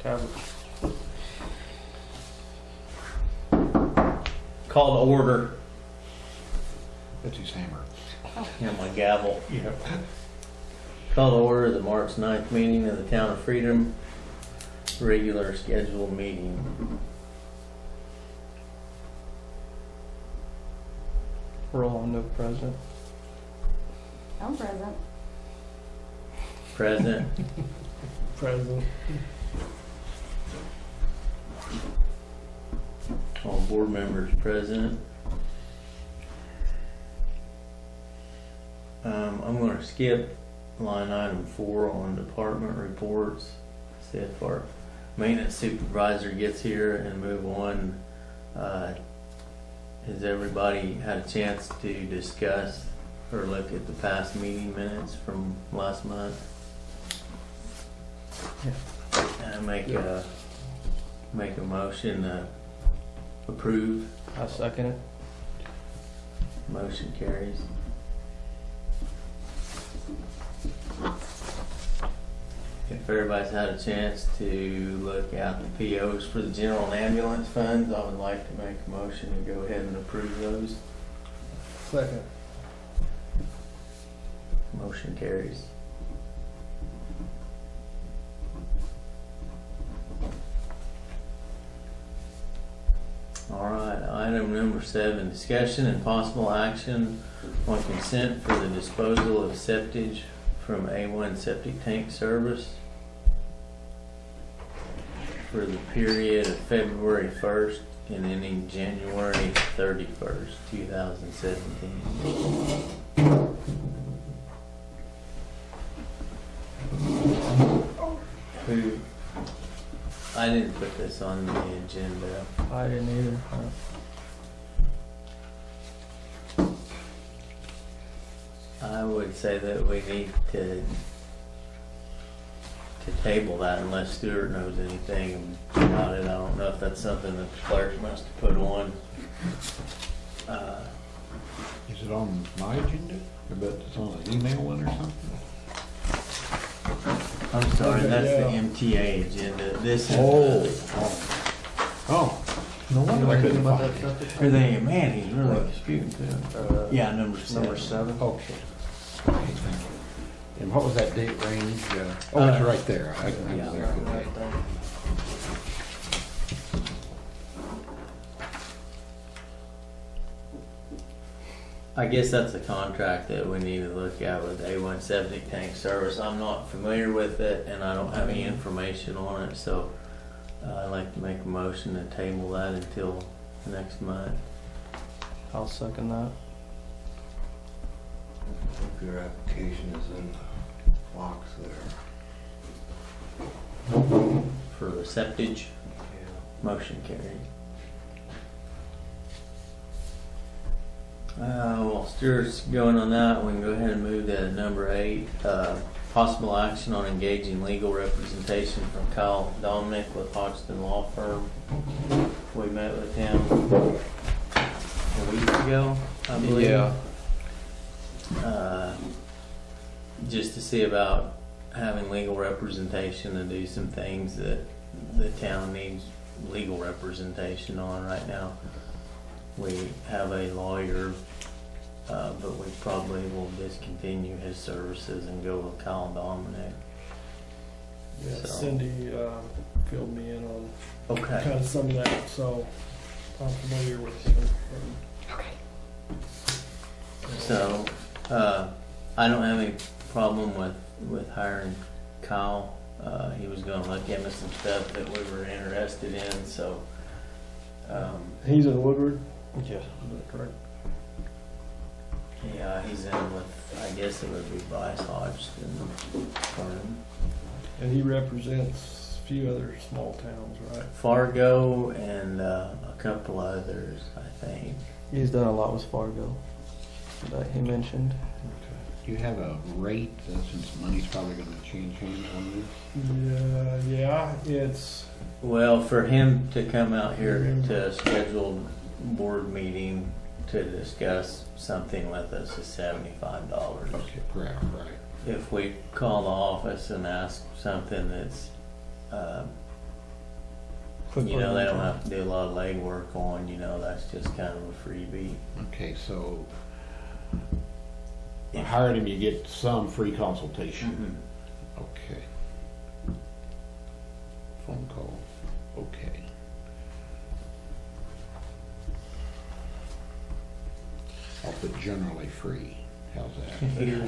Cabot. Call to order. That's his hammer. And my gavel. Yep. Call to order the March 9th meeting of the Town of Freedom. Regular scheduled meeting. Rolando present. I'm present. Present. Present. All board members present. I'm going to skip line item 4 on department reports. See if our maintenance supervisor gets here and move on. Has everybody had a chance to discuss or look at the past meeting minutes from last month? And make a motion to approve. I second it. Motion carries. If everybody's had a chance to look at the POs for the general and ambulance funds, I would like to make a motion to go ahead and approve those. Second. Motion carries. All right, item number 7, discussion and possible action on consent for the disposal of septic from A1 Septic Tank Service for the period of February 1st and ending January 31st, 2017. Who? I didn't put this on the agenda. I didn't either. I would say that we need to table that unless Stuart knows anything about it. I don't know if that's something that the clerk must have put on. Is it on my agenda? I bet it's on an email one or something? I'm sorry, Okay, that's yeah. the MTA agenda. This is Oh. No You wonder know I anything couldn't about find that it. septic? Are they, man, he's really disputing too. Yeah, number 7. Number 7. Okay. Okay, thank you. And what was that date range? Oh, it's right there. I can yeah. see it. Right there. I guess that's a contract that we need to look at with A1 Septic Tank Service. I'm not familiar with it and I don't have any information on it, so I'd like to make a motion to table that until next month. I'll second that. I think your application is in the box there. For the septic, Yeah. motion carried. While Stuart's going on that, we can go ahead and move to number 8. Possible action on engaging legal representation from Kyle Dominic with Hodgson Law Firm. We met with him a week ago, I believe. Yeah. Just to see about having legal representation and do some things that the town needs legal representation on right now. We have a lawyer, but we probably will discontinue his services and go with Kyle Dominic. Yeah, So- Cindy filled me in on Okay. kind of some of that, so I'm familiar with him. So, I don't have any problem with hiring Kyle. He was gonna look into some stuff that we were interested in, so, He's in Woodward. Yeah. Is that correct? yeah, he's in with, I guess it would be Bryce Hodgson firm. And he represents a few other small towns, right? Fargo and a couple others, I think. He's done a lot with Fargo that he mentioned. Do you have a rate, since money's probably gonna change hands on this? Yeah, it's, Well, for him to come out here to a scheduled board meeting to discuss something with us is $75. Okay, right. If we call the office and ask something that's Quick you know, they don't one. have to do a lot of legwork on, you know, that's just kind of a freebie. Okay, so by If- hiring him, you get some free consultation. Mhm. Okay. Phone call, okay. I'll put generally free, how's that? There you go.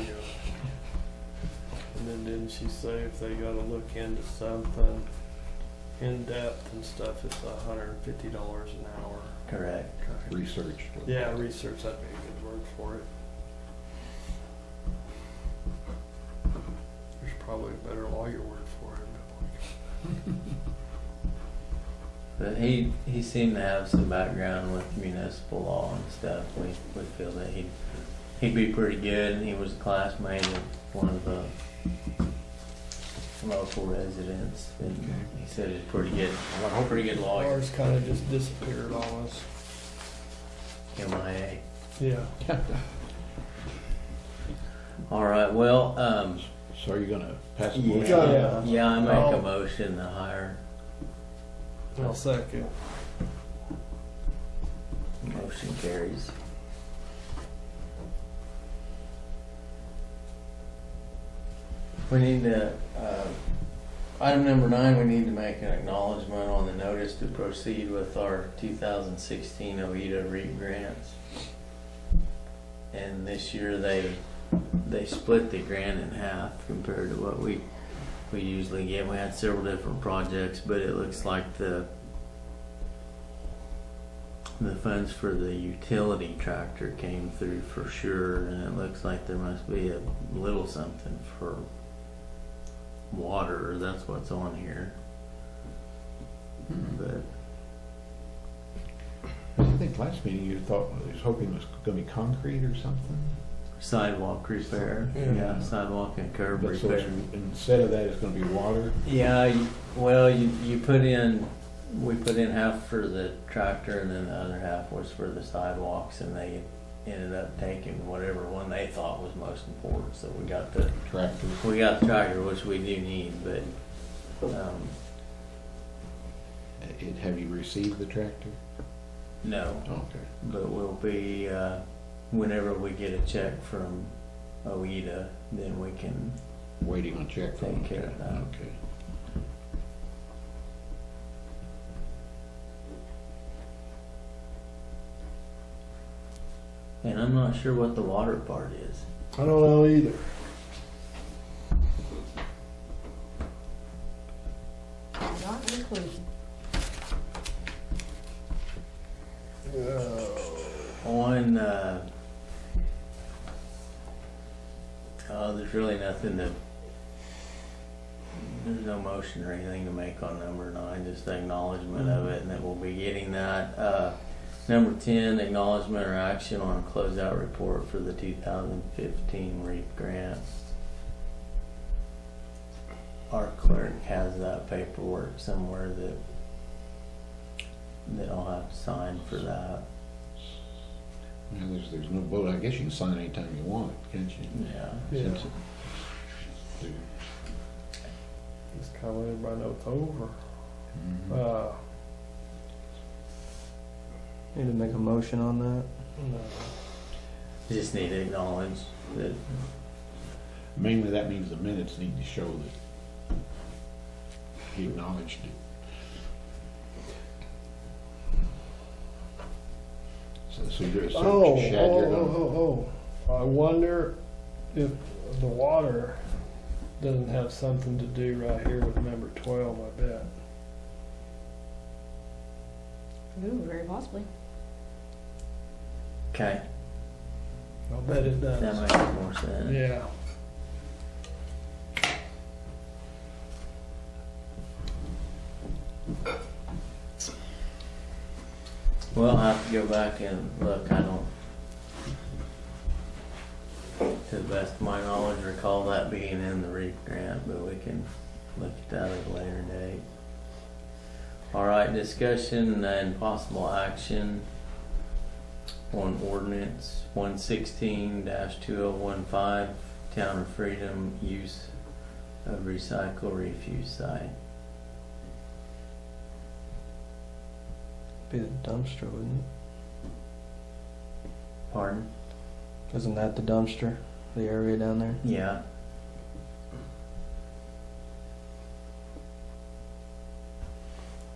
And then didn't she say if they gotta look into something in depth and stuff, it's $150 an hour? Correct. Research. Yeah, research, that'd be a good word for it. There's probably a better lawyer word for it. But he seemed to have some background with municipal law and stuff. We feel that he'd be pretty good, and he was a classmate of one of the local residents, and Okay. he said he's pretty good lawyer. Ours kinda just disappeared on us. MIA. Yeah. All right, well, So are you gonna pass a yeah, motion? Yeah. I make a I'll- motion to hire. I'll second. Motion carries. We need to, item number 9, we need to make an acknowledgement on the notice to proceed with our 2016 OEDA REAP grants. And this year they split the grant in half compared to what we usually get. We had several different projects, but it looks like the funds for the utility tractor came through for sure, and it looks like there must be a little something for water. That's what's on here. But I think last meeting you thought, you was hoping it was gonna be concrete or something? sidewalk repair, Yeah. sidewalk and curb But so repair. instead of that, it's gonna be water? Yeah, well, you put in, we put in half for the tractor, and then the other half was for the sidewalks, and they ended up taking whatever one they thought was most important. So we got the Tractor? tractor, which we do need, but Have you received the tractor? no. Okay. But we'll be, whenever we get a check from OEDA, then we can, Waiting on check from Take care of that. Okay. and I'm not sure what the water part is. I don't know either. Not a clue. On, there's really nothing to, there's no motion or anything to make on number 9, just the acknowledgement of it, and then we'll be getting that. Number 10, acknowledgement or action on a closeout report for the 2015 REAP grant. Our clerk has that paperwork somewhere that I'll have to sign for that. Yeah, there's no vote. I guess you can sign anytime you want, can't you? Yeah. Yeah. Since it- Just kinda let everybody know it's over. Mhm. Need to make a motion on that. No. You just need to acknowledge that. Mainly that means the minutes need to show that he acknowledged it. So you're a Oh, search shed, you're gonna, oh. I wonder if the water doesn't have something to do right here with number 12, I bet. Ooh, very possibly. Okay, I'll bet it that does. makes more sense. Yeah. Well, I'll have to go back and look. I don't, to the best of my knowledge, recall that being in the REAP grant, but we can look at that at a later date. All right, discussion and possible action on ordinance 116-2015, Town of Freedom use of recycle refuse site. be the dumpster, wouldn't Pardon? it? Isn't that the dumpster? The area down there? Yeah.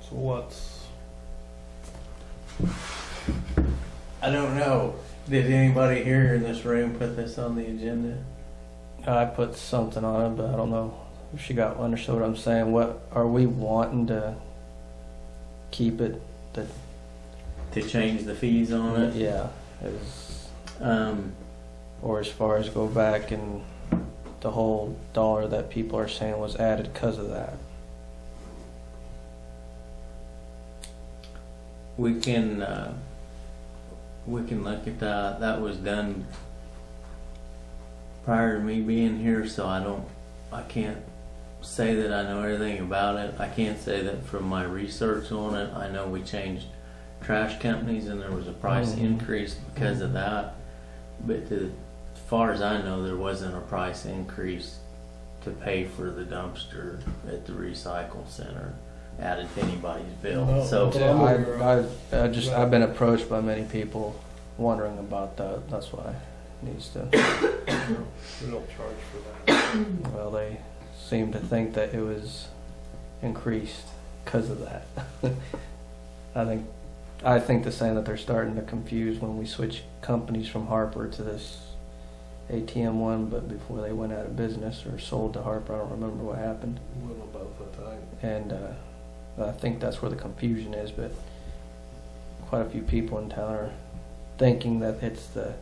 So what's, I don't know. Did anybody here in this room put this on the agenda? I put something on it, but I don't know if she got understood what I'm saying. What are we wanting to keep it? To change the fees on it? Yeah, is Um, or as far as go back and the whole dollar that people are saying was added because of that. we can look at that. That was done prior to me being here, so I can't say that I know everything about it. I can't say that from my research on it. I know we changed trash companies and there was a price increase because of that. But as far as I know, there wasn't a price increase to pay for the dumpster at the recycle center added to anybody's bill. No, So that's what I'm aware of. I've been approached by many people wondering about that. That's why it needs to. we don't charge for that. Well, they seem to think that it was increased because of that. I think the saying that they're starting to confuse when we switch companies from Harper to this ATM one, but before they went out of business or sold to Harper, I don't remember what happened. A little both, I think. And I think that's where the confusion is, but quite a few people in town are thinking that it's the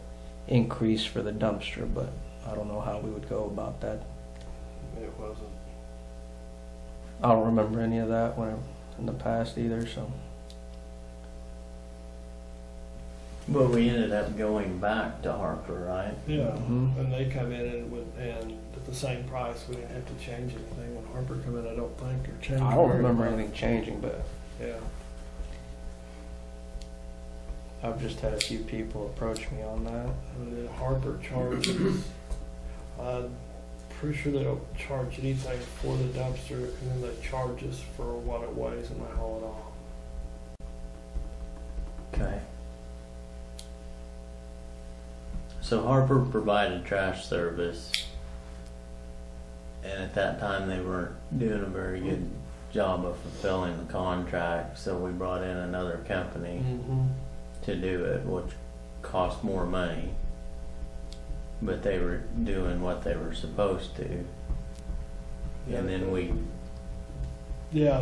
increase for the dumpster, but I don't know how we would go about that. It wasn't. I don't remember any of that in the past either, so. but we ended up going back to Harper, right? Yeah, Mhm. and they come in and at the same price, we didn't have to change anything. When Harper come in, I don't think, or change. I don't very remember much. anything changing, but Yeah. I've just had a few people approach me on that. And then Harper charges, I'm pretty sure they don't charge anything for the dumpster, and then they charge us for what it weighs and they haul it off. Okay. So Harper provided trash service, and at that time they weren't doing a very good job of fulfilling the contract, so we brought in another company to do it, which cost more money, but they were doing what they were supposed to. And then Yeah.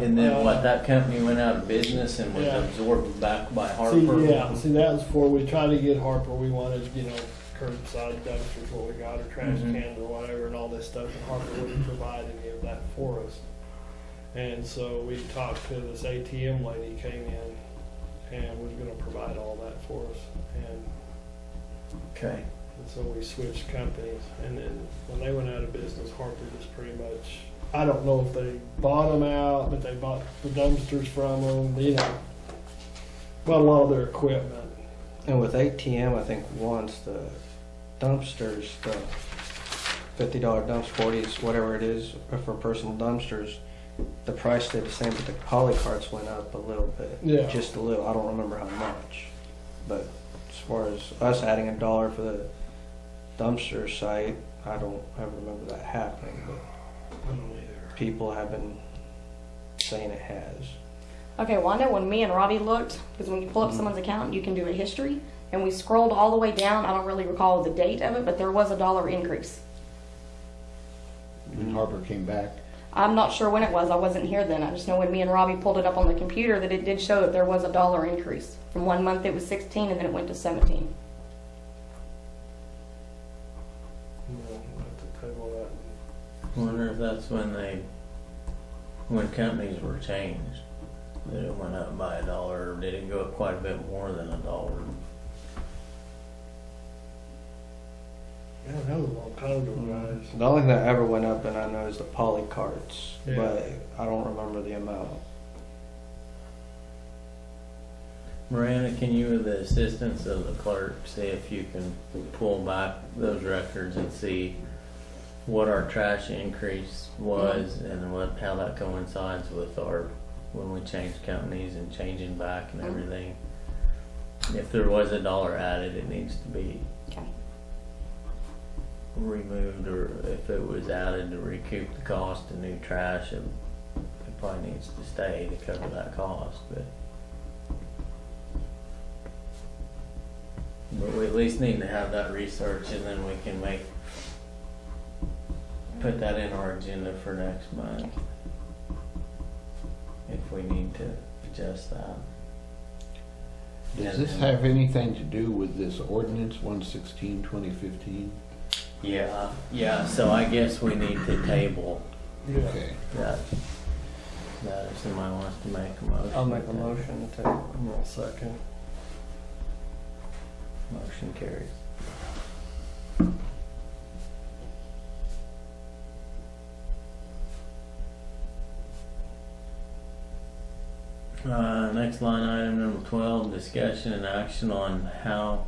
that company went out of business and was Yeah. absorbed back by See, Harper. see, that was before we tried to get Harper. We wanted, curbside dumpsters, what we got, or trash Mhm. cans or whatever, and all this stuff, and Harper wouldn't provide any of that for us. And so we talked to this ATM lady, came in, and was gonna provide all that for us. And Okay. so we switched companies, and then when they went out of business, Harper just pretty much, I don't know if they bought them out, but they bought the dumpsters from them, bought a lot of their equipment. And with ATM, I think once the dumpsters, the $50 dumpster, 40s, whatever it is, for personal dumpsters, the price stayed the same, but the poly carts went up a little bit. Yeah. Just a little. I don't remember how much. But as far as us adding $1 for the dumpster site, I don't ever remember that happening, but I don't either. people have been saying it has. Okay, well, I know when me and Robbie looked, because when you pull up someone's account, you can do a history, and we scrolled all the way down. I don't really recall the date of it, but there was a $1 increase. When Harper came back, I'm not sure when it was. I wasn't here then. I just know when me and Robbie pulled it up on the computer that it did show that there was a $1 increase. From 1 month it was 16, and then it went to 17. We'll have to table that. Wonder if that's when companies were changed, that it went up by $1, or did it go up quite a bit more than $1? Yeah, that was a long time ago, guys. The only thing that ever went up, and I know, is the poly carts, Yeah. but I don't remember the amount. Miranda, can you, with the assistance of the clerk, see if you can pull back those records and see what our trash increase was and how that coincides with our when we changed companies and changing back and everything. If there was a dollar added, it needs to be Okay. removed, or if it was added to recoup the cost of new trash, it probably needs to stay to cover that cost, but we at least need to have that research, and then we can put that in our agenda for next month if we need to adjust that. Does this have anything to do with this ordinance 116/2015? Yeah, so I guess we need to table Yeah. Okay. that if somebody wants to make a motion. I'll make a motion to table. I'll second. Motion carries. Next line item number 12, discussion and action on how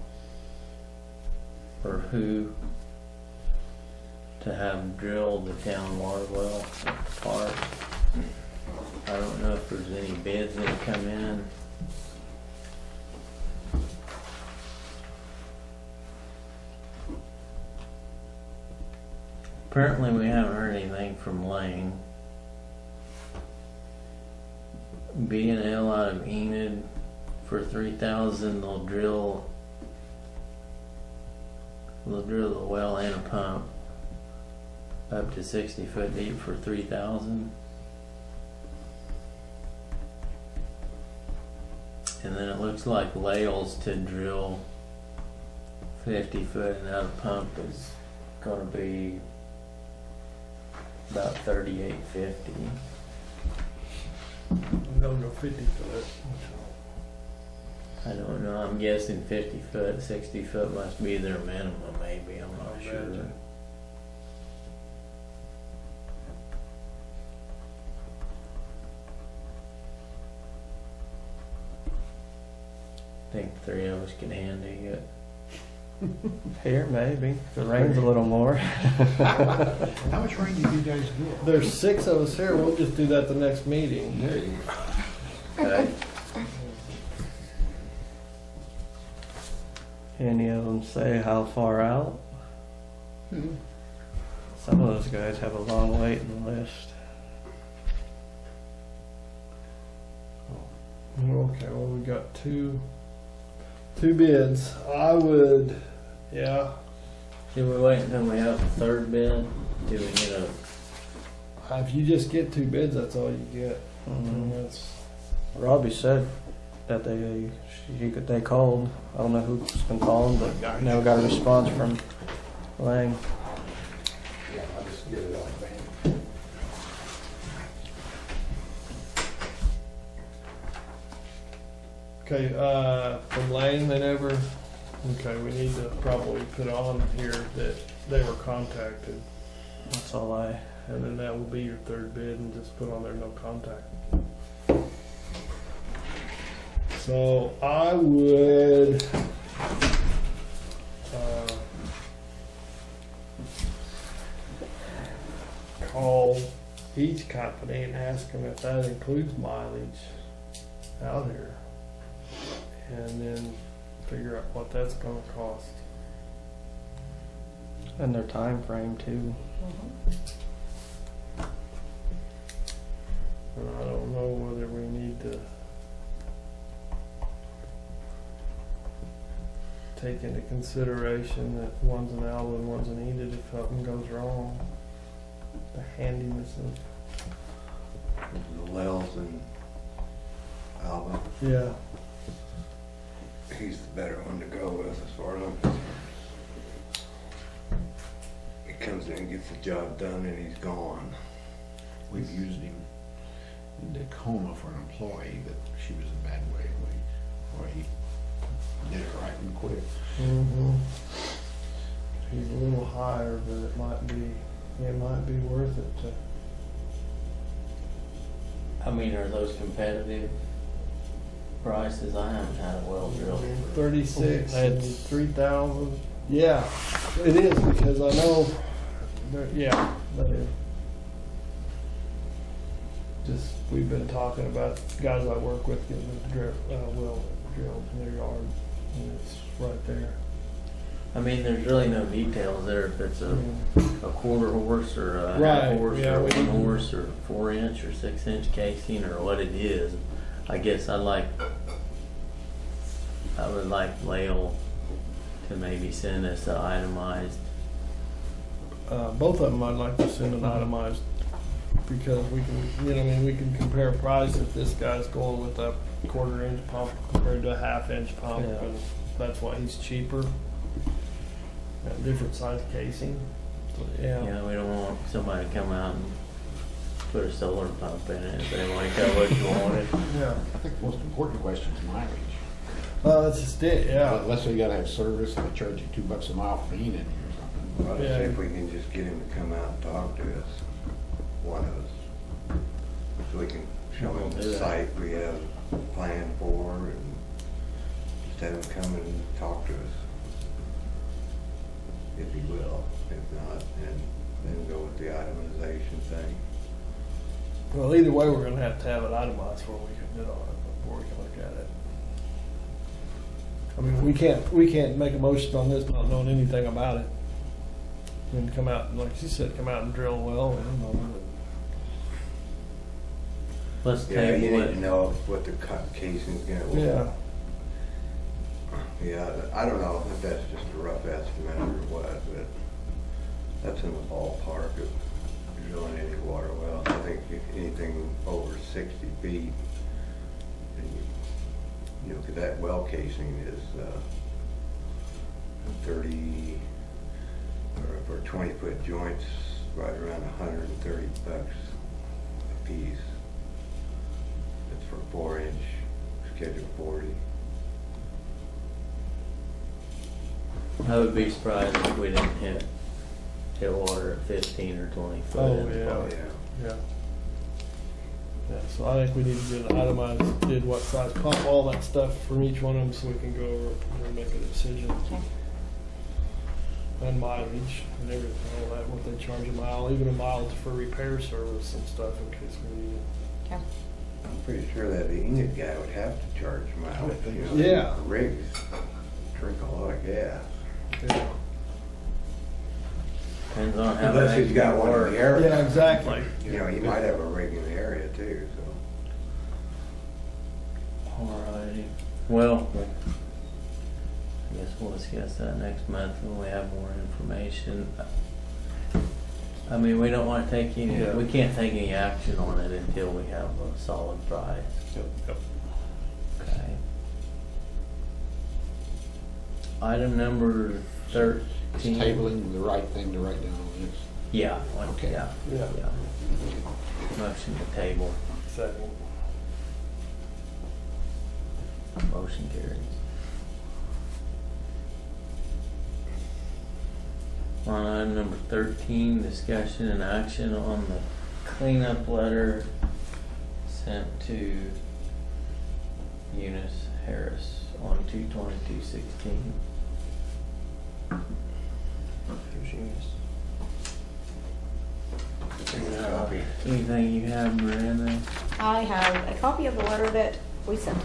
or who to have drilled the town water well at the park. I don't know if there's any bids that have come in. Apparently we haven't heard anything from Lane. B&L out of Enid for $3,000. They'll drill the well and a pump up to 60 foot deep for $3,000. And then it looks like Lales to drill 50 foot, and that pump is going to be about $38.50. They'll go 50 foot. I don't know. I'm guessing 50 foot, 60 foot must be their minimum, maybe. I'm not sure. Imagine. I think the three of us can handle it. Here, maybe. If it rains a little more. How much rain did you guys get? There's 6 of us here. We'll just do that the next meeting. There you go. Okay. Any of them say how far out? Some of those guys have a long waiting list. Okay, well, we got two bids. I would, yeah. Should we wait until we have the third bid? Do we get a... If you just get 2 bids, that's all you get. Mhm. That's, Robbie said that they called. I don't know who's been calling, but never got a response from Lang. Yeah, I'll just get it off van. okay, from Lane, they never, okay, we need to probably put on here that they were contacted. That's all I. And then that will be your third bid, and just put on there no contact. So I would call each company and ask them if that includes mileage out here, and then figure out what that's going to cost. And their time frame too. And I don't know whether we need to take into consideration that one's an Alba and one's an Enid if something goes wrong. The handiness of, The Wells and Alba, yeah. he's the better one to go with as far as I'm concerned. He comes in, gets the job done, and he's gone. We've used him in Tacoma for an employee, but she was a bad way. He did it right and quit. Mm-hmm. He's a little higher, but it might be worth it to. I mean, are those competitive prices? I haven't had a well drilled. 36 Oh, and it's- 3,000. Yeah, it is, because I know, yeah, that is. Just, we've been talking about guys I work with getting the well drilled in their yard, and it's right there. I mean, there's really no details there if it's a quarter horse or a Right, half horse yeah, or we- 1 horse or 4-inch or 6-inch casing or what it is. I guess I would like Lael to maybe send us an itemized. Both of them I'd like to send an itemized, because we can, you know, I mean, we can compare price if this guy's going with a 1/4-inch pump compared to a 1/2-inch pump, Yeah. and that's why he's cheaper. Different size casing. So, yeah. You know, we don't want somebody to come out and put a solar pump in it if they want to tell what you wanted. Yeah. I think the most important question is mileage. That's just it, yeah. Let's say you gotta have service and they charge you $2 a mile for being in here or something. Well, Yeah. see if we can just get him to come out and talk to us, one of us. So we can show him We'll do the that. site we have planned for and just have him come and talk to us. If he will, if not, then go with the itemization thing. Well, either way, we're gonna have it itemized before we can bid on it, before we can look at it. I mean, we can't make a motion on this not knowing anything about it. And come out, and like she said, come out and drill a well, and, you know, Let's Yeah, you table need to it. know what the cut casing's gonna look. yeah. Yeah, I don't know if that's just a rough estimate or what, but that's in the ballpark of drilling any water well. I think if anything over 60 feet, and you know, 'cause that well casing is 30, or for 20-foot joints, right around $130 a piece. It's for 4-inch, schedule 40. I would be surprised if we didn't hit water at 15 or 20 foot. Oh, in the yeah. park. Yeah. Yeah, so I think we need to get an itemized, did what size pump, all that stuff from each one of them, so we can go over and make a decision. Okay. And mileage and everything, all that, what they charge a mile, even a mile for repair service and stuff in case we need it. Okay. I'm pretty sure that the Enid guy would have to charge mileage, you know. Yeah. Rigs drink a lot of gas. Yeah, Depends on how Unless that he's got one in works. the area. yeah, exactly. You know, he might have a rig in the area too, so. Alrighty. Well, I guess we'll discuss that next month when we have more information. I mean, we don't want to take any, Yeah. we can't take any action on it until we have a solid price. Yep. Okay. Item number Is 13. tabling the right thing to write down on this? Yeah. Okay. Yeah. Yeah. Motion to table. Second. Motion carries. On item number 13, discussion and action on the cleanup letter sent to Eunice Harris on 2/22/16. Here's Eunice. Copy. Anything you have, Miranda? I have a copy of the letter that we sent.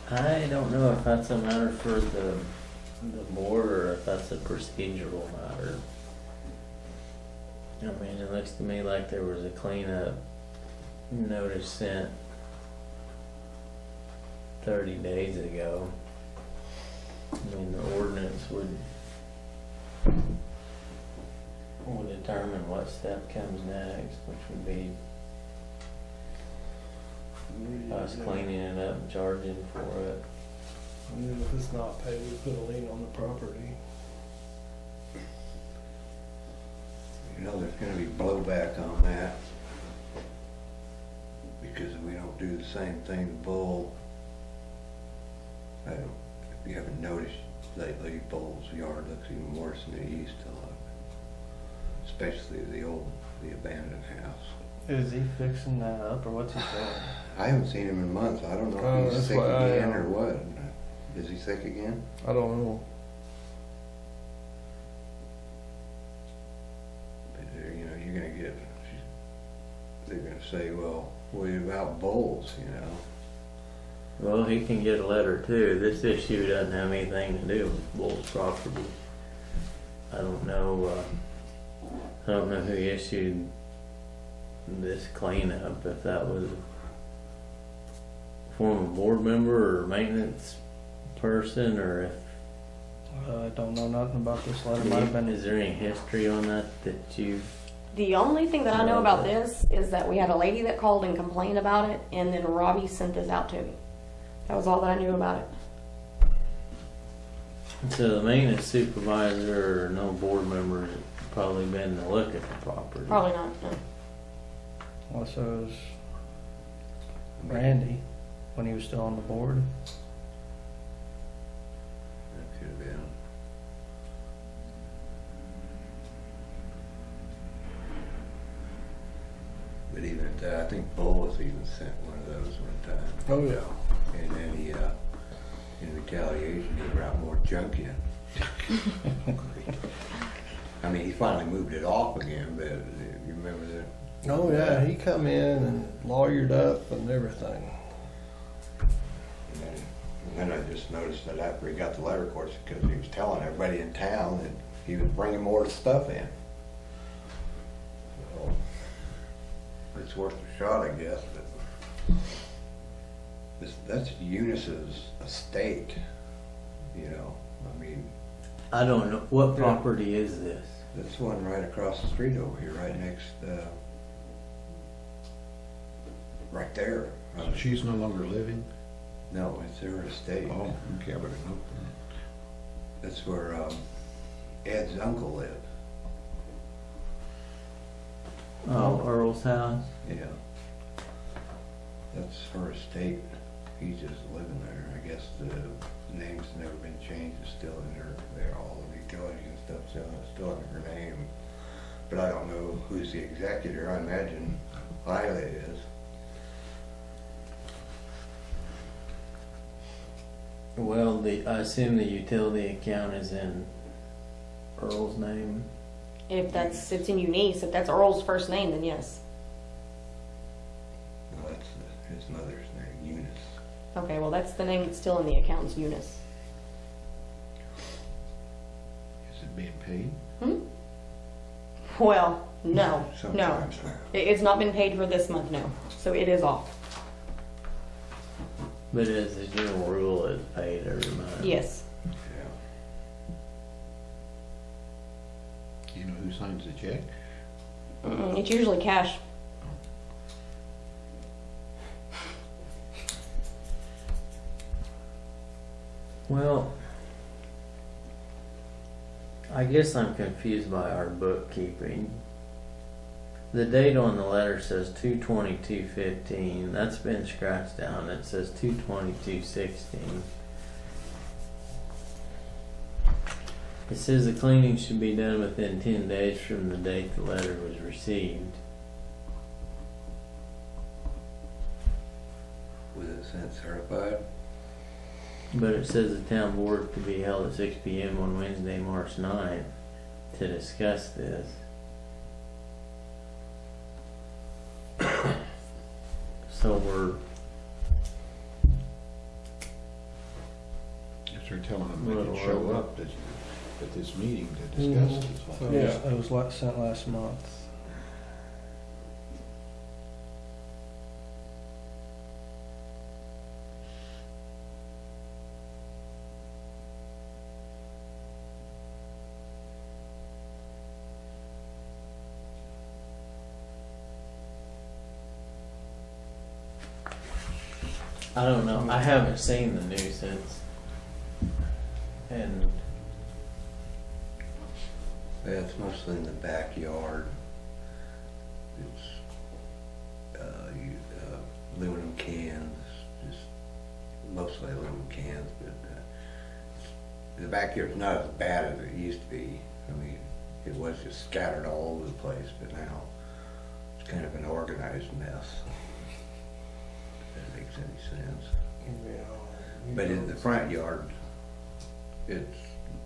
I don't know if that's a matter for the board or if that's a procedural matter. I mean, it looks to me like there was a cleanup notice sent 30 days ago. I mean, the ordinance would determine what step comes next, which would be us cleaning it up and charging for it. And then if it's not paid, we put a lien on the property. You know, there's gonna be blowback on that. Because if we don't do the same thing to Bull, if you haven't noticed lately, Bull's yard looks even worse than it used to look. Especially the abandoned house. Is he fixing that up or what's he doing? I haven't seen him in months. I don't know Oh, if he's that's sick why I again am. or what. Is he sick again? I don't know. But, you know, you're gonna get, they're gonna say, well, what about Bulls, you know? Well, he can get a letter too. This issue doesn't have anything to do with Bull's property. I don't know who issued this cleanup, if that was a former board member or maintenance person, or if I don't know nothing about this letter. Might have been is there any history on that you? The only thing that I know about this is that we had a lady that called and complained about it, and then Robbie sent this out to me. That was all that I knew about it. So the maintenance supervisor or no board members probably been to look at the property. Probably not, no. Well, so it was Randy when he was still on the board. That could have been. But even at that, I think Bull was even sent one of those one time. Oh, yeah. And then he, in retaliation, he brought more junk in. I mean, he finally moved it off again, but you remember that? Oh, yeah, he come in and lawyered up and everything. And then I just noticed that after he got the letter, of course, because he was telling everybody in town that he was bringing more stuff in. So, it's worth a shot, I guess, but that's Eunice's estate, you know, I mean, I don't know what property is this. this one right across the street over here, right next, right there. So she's no longer living? No, it's their estate. Oh, okay, I better know. That's where Ed's uncle lived. Oh, Earl's house. Yeah. That's her estate. He's just living there. I guess the name's never been changed. It's still in her, there, all the utilities and stuff, so it's still in her name. But I don't know who's the executor. I imagine Lila is. Well, I assume the utility account is in Earl's name. If it's in Eunice, if that's Earl's first name, then yes. Well, that's his mother's name, Eunice. Okay, well, that's the name that's still in the account's Eunice. Is it being paid? Well, no, no. Sometimes. It's not been paid for this month, no. So it is off. But as a general rule, it's paid every month. Yes. Yeah. Do you know who signs the check? It's usually cash. Well, I guess I'm confused by our bookkeeping. The date on the letter says 2/22/15. That's been scratched down. It says 2/22/16. It says the cleaning should be done within 10 days from the date the letter was received. Was it sent certified? But it says the town board to be held at 6 p.m. on Wednesday, March 9th to discuss this. So They're telling them they Little can show early. up at this meeting to discuss it. So Yeah. it was sent last month. I don't know. I haven't seen the nuisance. And Yeah, it's mostly in the backyard. It's, aluminum cans, just mostly aluminum cans, but, the backyard's not as bad as it used to be. I mean, it was just scattered all over the place, but now it's kind of an organized mess. If that makes any sense. But in the front yard, it's,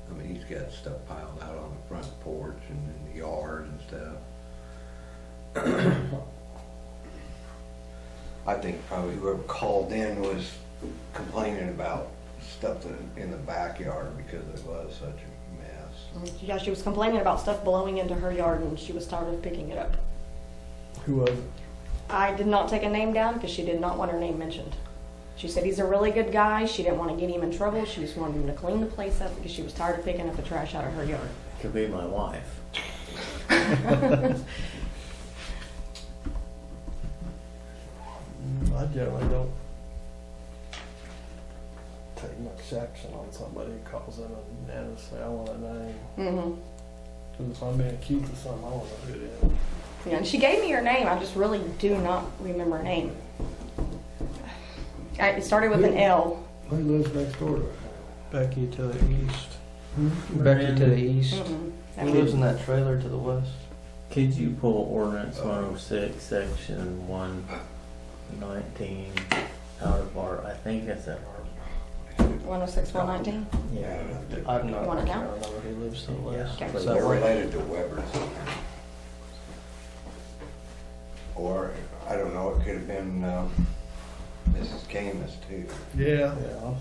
I mean, he's got stuff piled out on the front porch and in the yard and stuff. I think probably whoever called in was complaining about stuff in the backyard because it was such a mess. Yeah, she was complaining about stuff blowing into her yard and she was tired of picking it up. Who was it? I did not take a name down because she did not want her name mentioned. She said he's a really good guy. She didn't want to get him in trouble. She just wanted him to clean the place up because she was tired of picking up the trash out of her yard. could be my wife. I generally don't take much action on somebody who calls in and say, I want a name. Mm-hmm. Because if I'm being accused of something, I want to know who it is. Yeah, and she gave me her name. I just really do not remember her name. It started with an L. Who lives next door to her? Becky to the east. Becky to the east. Mm-mm. Who lives in that trailer to the west? Could you pull ordinance 106, section 119 out of our, I think that's at our, 106, 119. yeah. I'm not. Want I it can't now? remember who lives to the west. Okay. Is They're that right? related to Weber somehow. Or, I don't know, it could have been Mrs. Camus too. Yeah. Yeah.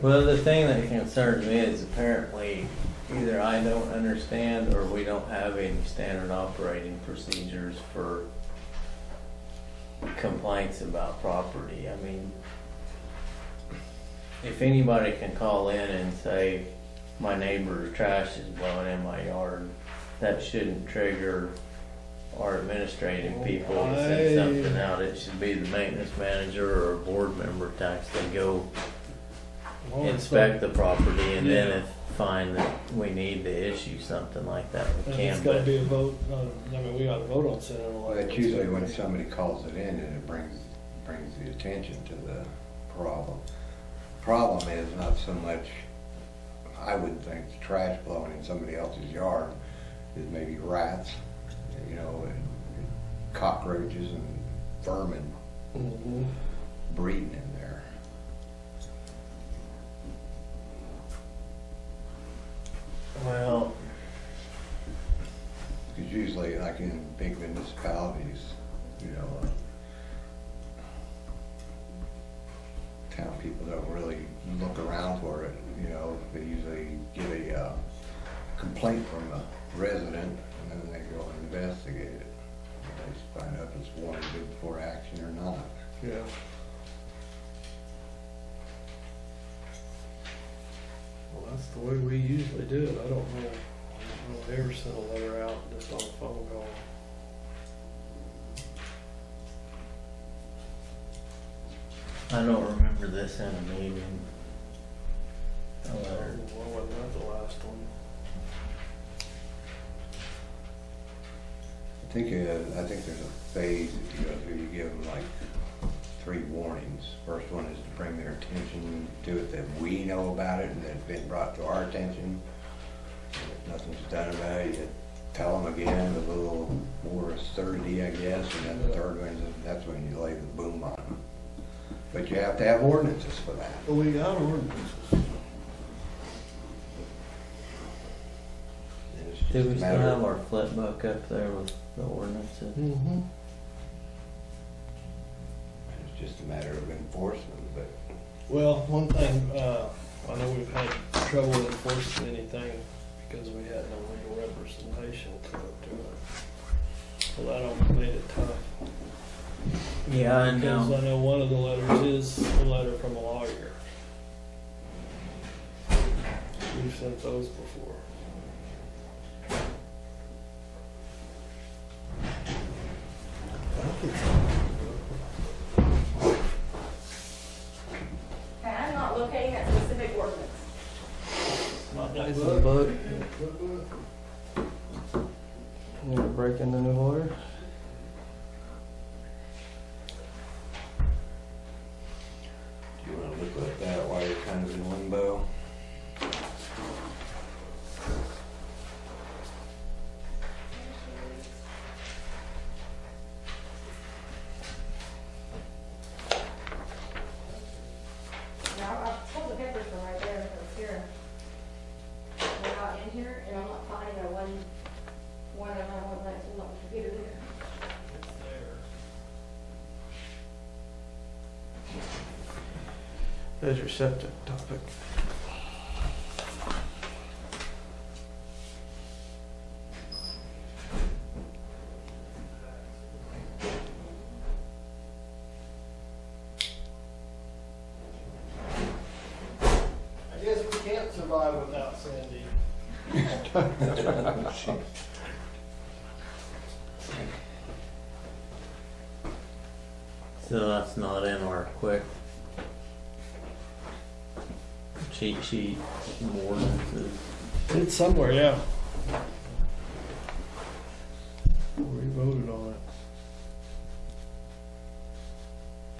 Well, the thing that concerns me is apparently either I don't understand or we don't have any standard operating procedures for complaints about property. I mean, if anybody can call in and say, my neighbor's trash is blowing in my yard, that shouldn't trigger our administrative people to send something out. It should be the maintenance manager or a board member to actually go inspect the property, and then if find that we need to issue something like that, we And can. it's got to But be a vote. I mean, we got to vote on sending a Well, letter. it's usually when somebody calls it in and it brings the attention to the problem. Problem is not so much, I would think, the trash blowing in somebody else's yard is maybe rats, you know, and cockroaches and vermin Mhm. breeding in there. well, Because usually, like in big municipalities, you know, town people don't really look around for it, you know, they usually get a complaint from a resident, and then they go and investigate it. They find out if it's warranted for action or not. Yeah. Well, that's the way we usually do it. I don't know. I don't ever send a letter out just on a phone call. I don't remember this in a meeting. A letter. Well, wasn't that the last one? I think there's a phase that you go through, you give them like 3 warnings. First one is to bring their attention to it, that we know about it and that it's been brought to our attention. If nothing's done about it, you tell them again with a little more assertivity, I guess, and then the third one is, that's when you lay the boom on them. But you have to have ordinances for that. Well, we got ordinances. And it's just Do we a still matter have of- our flip book up there with the ordinances? Mm-hmm. It's just a matter of enforcement, but Well, one thing, I know we've had trouble enforcing anything because we had no legal representation to it. So that almost made it tough. Yeah, I Because know. I know one of the letters is a letter from a lawyer. We've sent those before. Okay, I'm not locating that specific ordinance. Not Nice that little book. book. Need to break in the new order. Do you wanna look at that while you're kind of in limbo? Now, I've pulled the papers from right there, it's here. They're not in here, and I'm not finding a one of my one that's on the computer here. There's your septic topic. I guess we can't survive without Sandy. So that's not in our quick cheat sheet of ordinances. It's somewhere, yeah. We voted on it.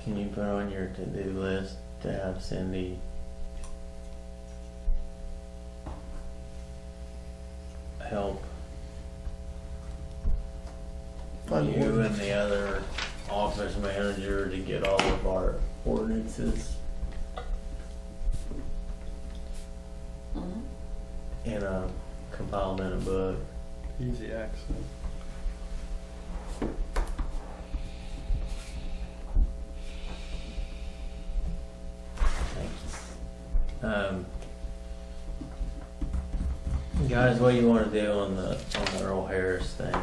Can you put on your to-do list to have Cindy help Find the you and ordinance. the other office manager to get all of our ordinances in a compiled in a book? Easy access. Guys, what do you want to do on the Earl Harris thing?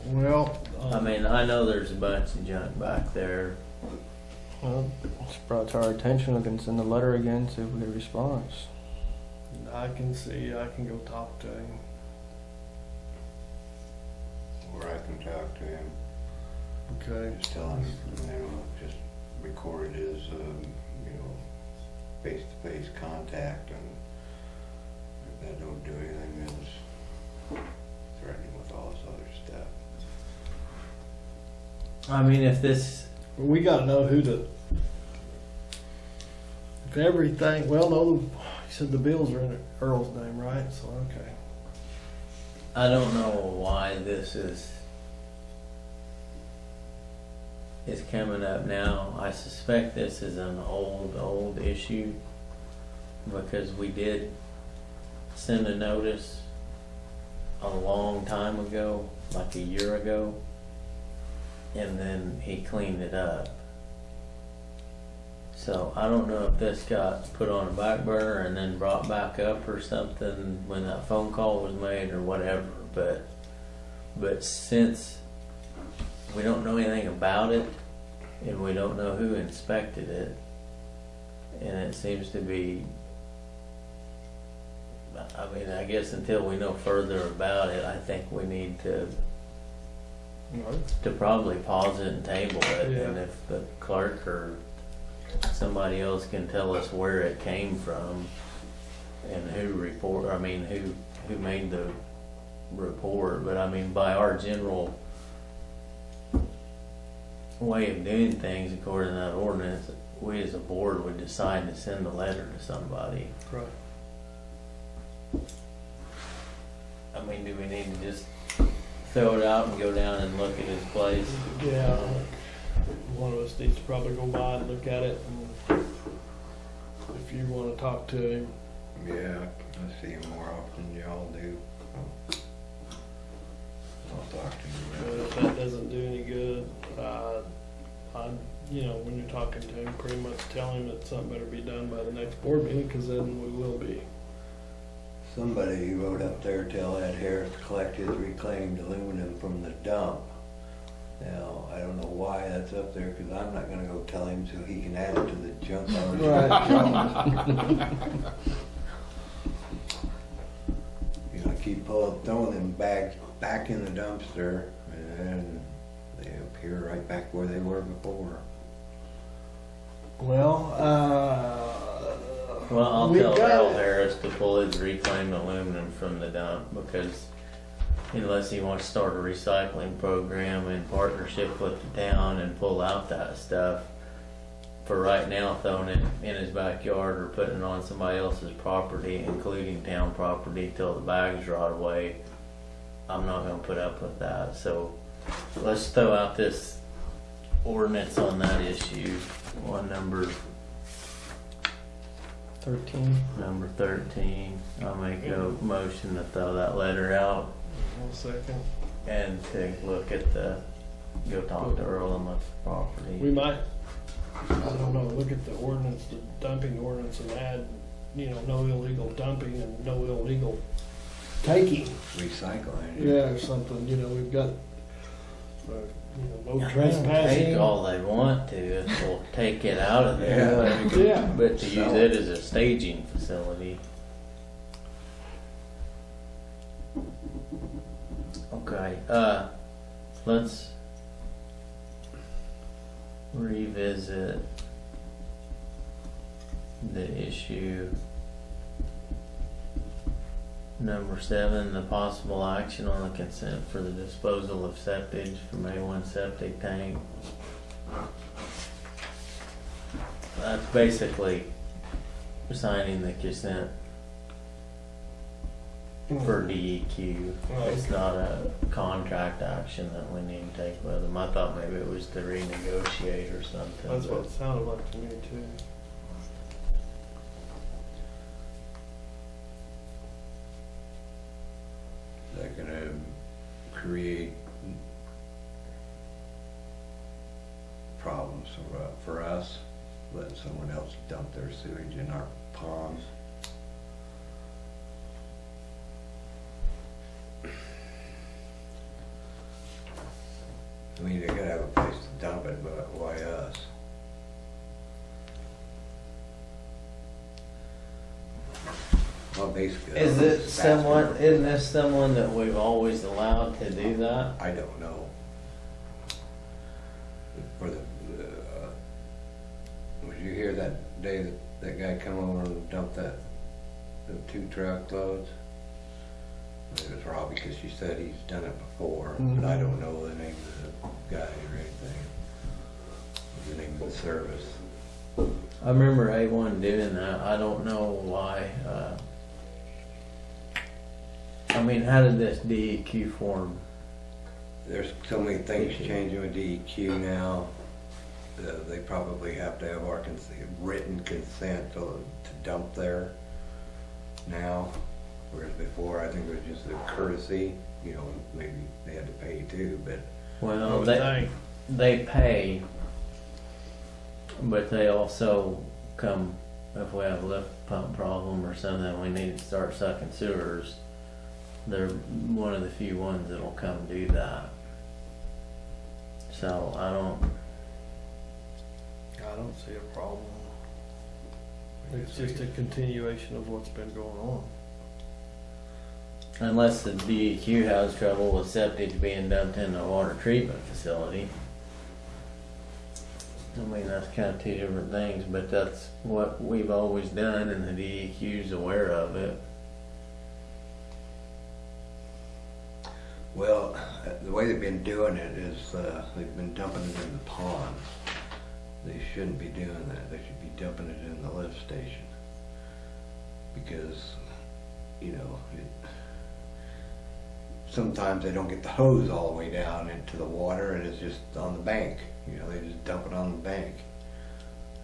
Well, I mean, I know there's a bunch of junk back there. Well, it's brought to our attention. We can send a letter again, see if we get a response. I can see, I can go talk to him. Or I can talk to him, Okay. just tell him, just record his, face-to-face contact, and if that don't do anything, then it's threatening with all this other stuff. I mean, if this, We gotta know who to, if everything, well, no, he said the bills are in Earl's name, right? So, okay. I don't know why this is coming up now. I suspect this is an old issue because we did send a notice a long time ago, like a year ago, and then he cleaned it up. So I don't know if this got put on a back burner and then brought back up or something when that phone call was made or whatever, but since we don't know anything about it and we don't know who inspected it, and it seems to be, I mean, I guess until we know further about it, I think we need to probably pause it and table it. Yeah. And if the clerk or somebody else can tell us where it came from and who made the report. But I mean, by our general way of doing things, according to that ordinance, we as a board would decide to send a letter to somebody. Right. I mean, do we need to just throw it out and go down and look at his place? Yeah. One of us needs to probably go by and look at it, and if you wanna talk to him, Yeah, I see him more often than y'all do. I'll talk to him but about if that doesn't do any good, you know, when you're talking to him, pretty much tell him that something better be done by the next board meeting, because then we will be. Somebody wrote up there, tell Ed Harris to collect his reclaimed aluminum from the dump. Now, I don't know why that's up there, because I'm not gonna go tell him so he can add it to the junk already. You know, I keep throwing them bags back in the dumpster, and they appear right back where they were before. Well, Well, I'll we tell got Earl it. Harris to pull his reclaimed aluminum from the dump, because unless he wants to start a recycling program in partnership with the town and pull out that stuff, for right now throwing it in his backyard or putting it on somebody else's property, including town property, till the bags rot away, I'm not gonna put up with that. So let's throw out this ordinance on that issue on number 13. 13. I'll make a motion to throw that letter out 1 second. and to look at go talk to Earl on the We property. might, I don't know, look at the ordinance, the dumping ordinance, and add, you know, no illegal dumping and no illegal taking. Recycling. Yeah, or something, you know, we've got, no Take trespassing. all they want to if they'll take it out of there. Yeah. But to use it as a staging facility. Okay, let's revisit the issue. Number 7, the possible action on the consent for the disposal of septage from A1 septic tank. That's basically signing the consent for DEQ. It's not a contract action that we need to take with them. I thought maybe it was to renegotiate or something. That's what but- it sounded like to me too. Is that gonna create problems for us, letting someone else dump their sewage in our ponds? I mean, they gotta have a place to dump it, but why us? Well, basically. Is it that's someone, what- isn't this someone that we've always allowed to do that? I don't know. For would you hear that day that guy come over and dumped the 2 truckloads? It was Robbie, because she said he's done it before, but I don't know the name of the guy or anything. The name of the service. I remember A1 doing that. I don't know why. I mean, how did this DEQ form? There's so many things changing with DEQ now. They probably have to have our written consent to dump there now. Whereas before, I think it was just a courtesy, you know, maybe they had to pay too, but Well, they pay, but they also come if we have a lift pump problem or something, we need to start sucking sewers. They're one of the few ones that'll come do that. So I don't see a problem. It's just a continuation of what's been going on. unless the DEQ has trouble with septic being dumped in the water treatment facility. I mean, that's kind of 2 different things, but that's what we've always done, and the DEQ's aware of it. well, the way they've been doing it is they've been dumping it in the ponds. They shouldn't be doing that. They should be dumping it in the lift station. Because, you know, sometimes they don't get the hose all the way down into the water and it's just on the bank. You know, they just dump it on the bank.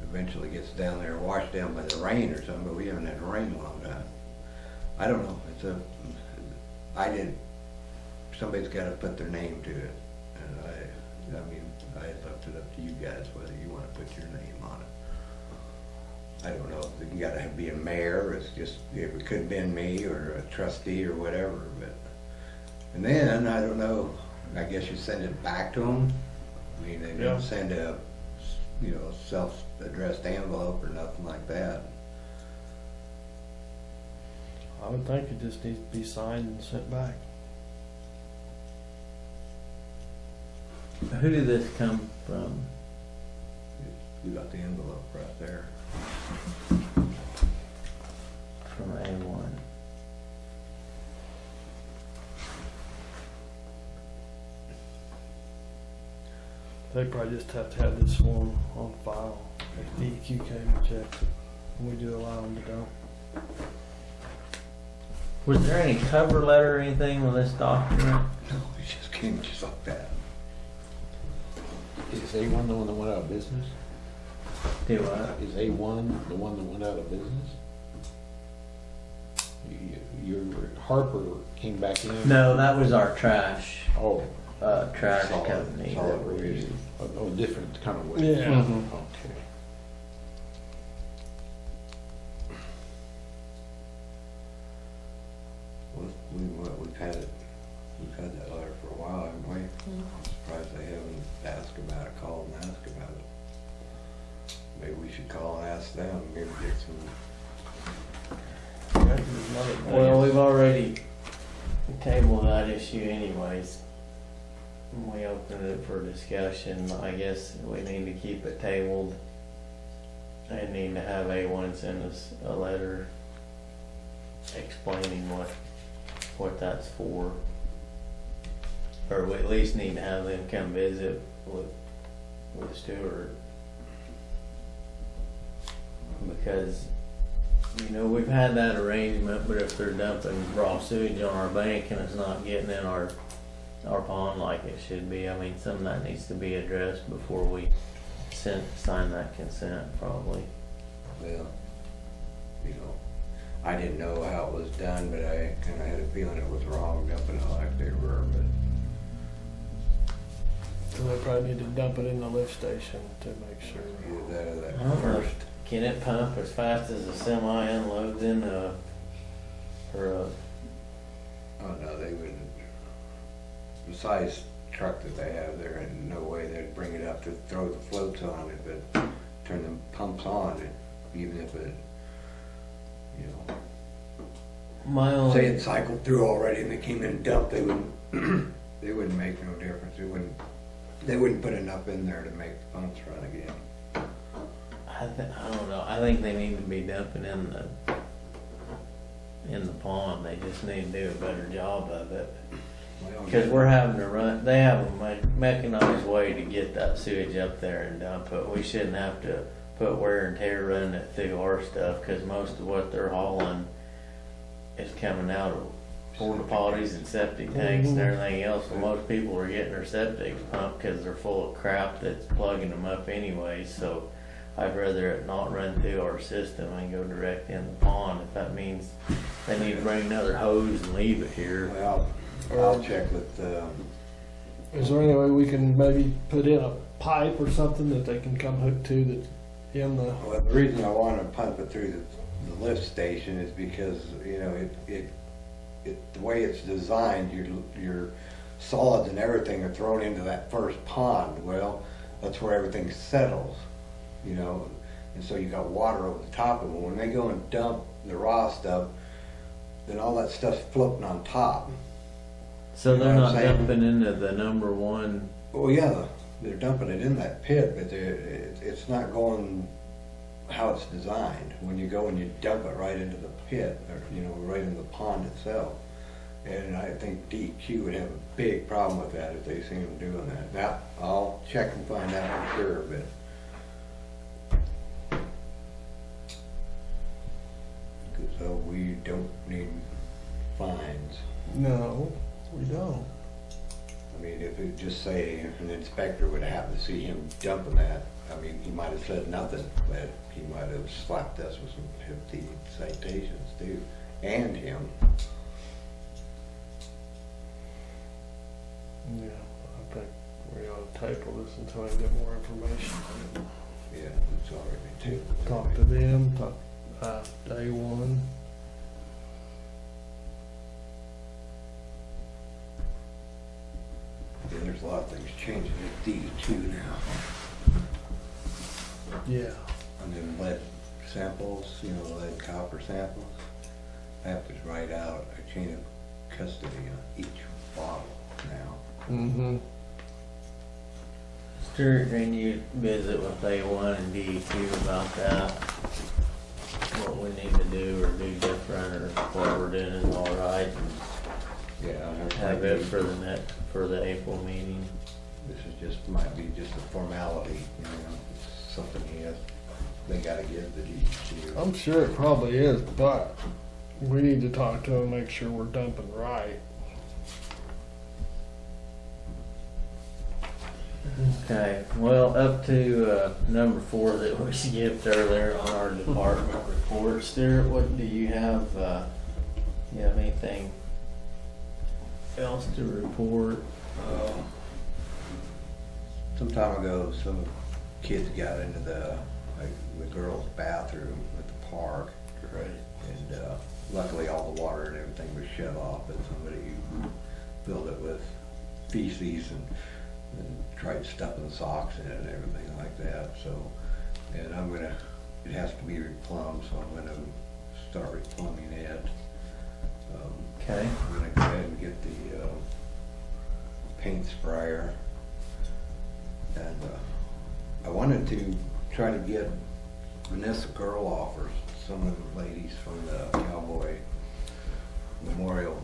Eventually gets down there, washed down by the rain or something, but we haven't had rain in a long time. I don't know. Somebody's got to put their name to it. And I mean, I left it up to you guys whether you wanna put your name on it. I don't know, if you gotta be a mayor, it's just, it could've been me or a trustee or whatever, but. And then, I don't know, I guess you send it back to them? I mean, they Yeah. didn't send a, you know, self-addressed envelope or nothing like that. I would think it just needs to be signed and sent back. Who did this come from? You got the envelope right there. From A1. They probably just have to have this form on file. If DEQ came and checked it, and we do allow them to dump. Was there any cover letter or anything with this document? No, it just came just like that. Is A1 the one that went out of business? Do what? Is A1 the one that went out of business? Your Harper came back in? No, that was our trash, Oh, trash Solid- company solid that we waste. used. a different kind of way. Yeah. Mhm. Okay. We've had it, we've had that letter for a while, haven't we? I'm surprised they haven't asked about it, called and asked about it. Maybe we should call and ask them, maybe get some, Well, we've already tabled that issue anyways. We opened it for discussion. I guess we need to keep it tabled. And need to have A1 send us a letter explaining what that's for. Or we at least need to have them come visit with Stuart. Because, you know, we've had that arrangement, but if they're dumping raw sewage on our bank and it's not getting in our pond like it should be, I mean, some of that needs to be addressed before we sign that consent, probably. well, you know, I didn't know how it was done, but I kinda had a feeling it was wrong dumping it like they were, but So they probably need to dump it in the lift station to make sure. either that or I that don't know. first. Can it pump as fast as a semi unloads in or a, Oh, no, they wouldn't. The size truck that they have there, in no way they'd bring it up to throw the floats on it, but turn the pumps on, even if it, you know, my say only, it cycled through already and they came in and dumped, they wouldn't, they wouldn't make no difference. They wouldn't put enough in there to make the pumps run again. I don't know, I think they need to be dumping in the pond, they just need to do a better job of it. Well, Cause we're having to run, they have a mechanized way to get that sewage up there and dump it. We shouldn't have to put wear and tear running it through our stuff, cause most of what they're hauling is coming out of porta potties and septic tanks and everything else. And most people are getting their septic pumped cause they're full of crap that's plugging them up anyway, so I'd rather it not run through our system and go direct in the pond. If that means they need to bring another hose and leave it here. Well, I'll check with, Is there any way we can maybe put in a pipe or something that they can come hook to that in the? well, the reason I want to pump it through the lift station is because, you know, the way it's designed, your solids and everything are thrown into that first pond. Well, that's where everything settles, you know, and so you got water over the top of it. When they go and dump the raw stuff, then all that stuff's floating on top. So You know they're what not I'm saying? dumping into the number one. Well, yeah, they're dumping it in that pit, but it's not going how it's designed. When you go and you dump it right into the pit, or, you know, right in the pond itself. And I think DEQ would have a big problem with that if they seen them doing that. Now, I'll check and find out for sure, but. So we don't need fines. No, we don't. I mean, if it just say an inspector would happen to see him dumping that, I mean, he might have said nothing, but he might have slapped us with some hefty citations too, and him. Yeah, I think we ought to table this until I get more information. Yeah, it's already taken. Talk to them, day one. Yeah, there's a lot of things changing at D2 now. Yeah. On them lead samples, lead copper samples, I have to write out a chain of custody on each bottle now. Mm-hmm. Stuart, can you visit with A1 and DE2 about that? What we need to do or do different, or what we're doing is all right, and Yeah, have it for the April meeting. This is might be just a formality, it's something they gotta give the DEQ. I'm sure it probably is, but we need to talk to them, make sure we're dumping right. Okay, well, up to number 4 that we skipped earlier on our department report. Stuart, what do you have? You have anything else to report? Some time ago, some kids got into the girls' bathroom at the park. Right. And luckily all the water and everything was shut off, but somebody filled it with feces and tried stuffing socks in it and everything like that. So, and it has to be replumbed, so I'm gonna start replumbing it. Okay. I'm gonna go ahead and get the paint sprayer. And I wanted to try to get Vanessa Gerloff or some of the ladies from the Cowboy Memorial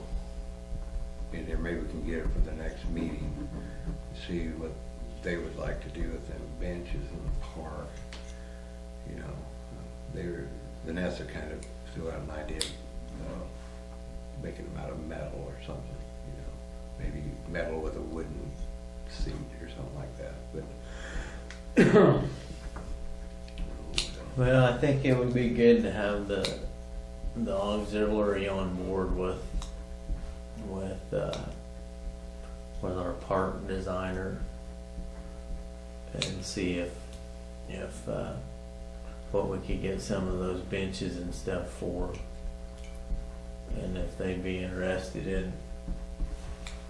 in there. Maybe we can get it for the next meeting. See what they would like to do with them benches in the park. Vanessa kind of threw out an idea of making them out of metal or something. Maybe metal with a wooden seat or something like that. But Well, I think it would be good to have the auxiliary on board with our park designer and see if what we could get some of those benches and stuff for, and if they'd be interested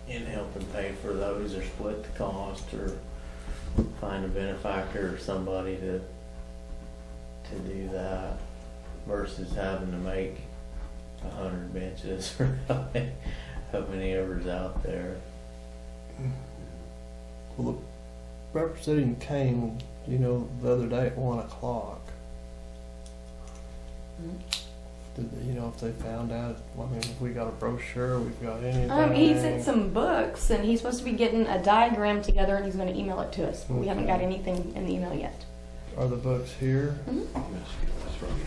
in helping pay for those or split the cost or find a benefactor or somebody to do that versus having to make 100 benches or how many ever's out there. Well, the representing came, the other day at 1 o'clock. Did they, if they found out? If we got a brochure, we've got anything. He sent some books, and he's supposed to be getting a diagram together, and he's going to email it to us. But we haven't got anything in the email yet. Are the books here? I'm gonna steal this from you.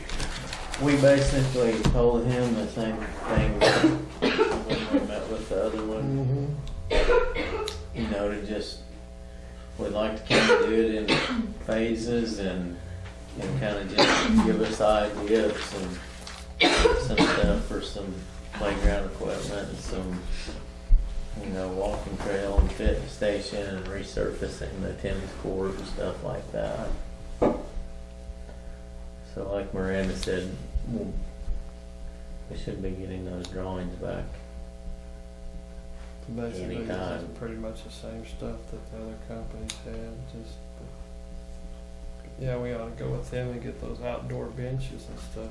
We basically told him the same thing when we met with the other one. Mm-hmm. To just, we'd like to kind of do it in phases and kind of just give us ideas and some stuff for some playground equipment and some, walking trail and fitness station and resurfacing the tennis court and stuff like that. So like Miranda said, we should be getting those drawings back. Basically, Anytime. it's pretty much the same stuff that the other companies had. Just, yeah, we ought to go with them and get those outdoor benches and stuff.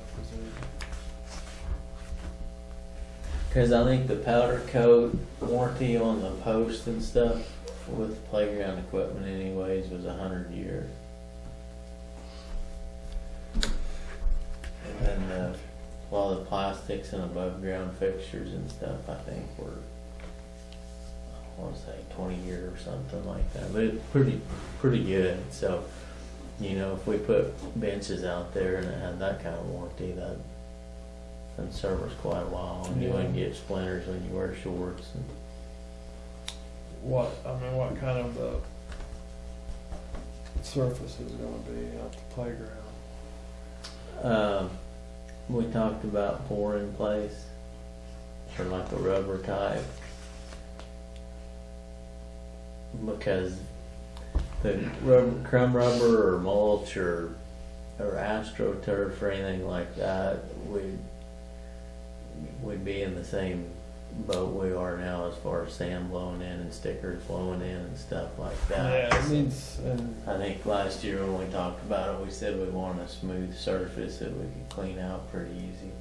Because I think the powder coat warranty on the post and stuff with playground equipment anyways was 100 years. And then a lot of the plastics and above ground fixtures and stuff I think were, I want to say 20 years or something like that, but it's pretty good. So, if we put benches out there and it had that kind of warranty, that can serve us quite a while, and you wouldn't get splinters when you wear shorts. And What kind of the surface is going to be at the playground? We talked about pour in place or like a rubber type, because the crumb rubber or mulch or astroturf or anything like that, we'd be in the same boat we are now as far as sand blowing in and stickers blowing in and stuff like that. Yeah, it needs, and I think last year when we talked about it, we said we want a smooth surface that we could clean out pretty easy.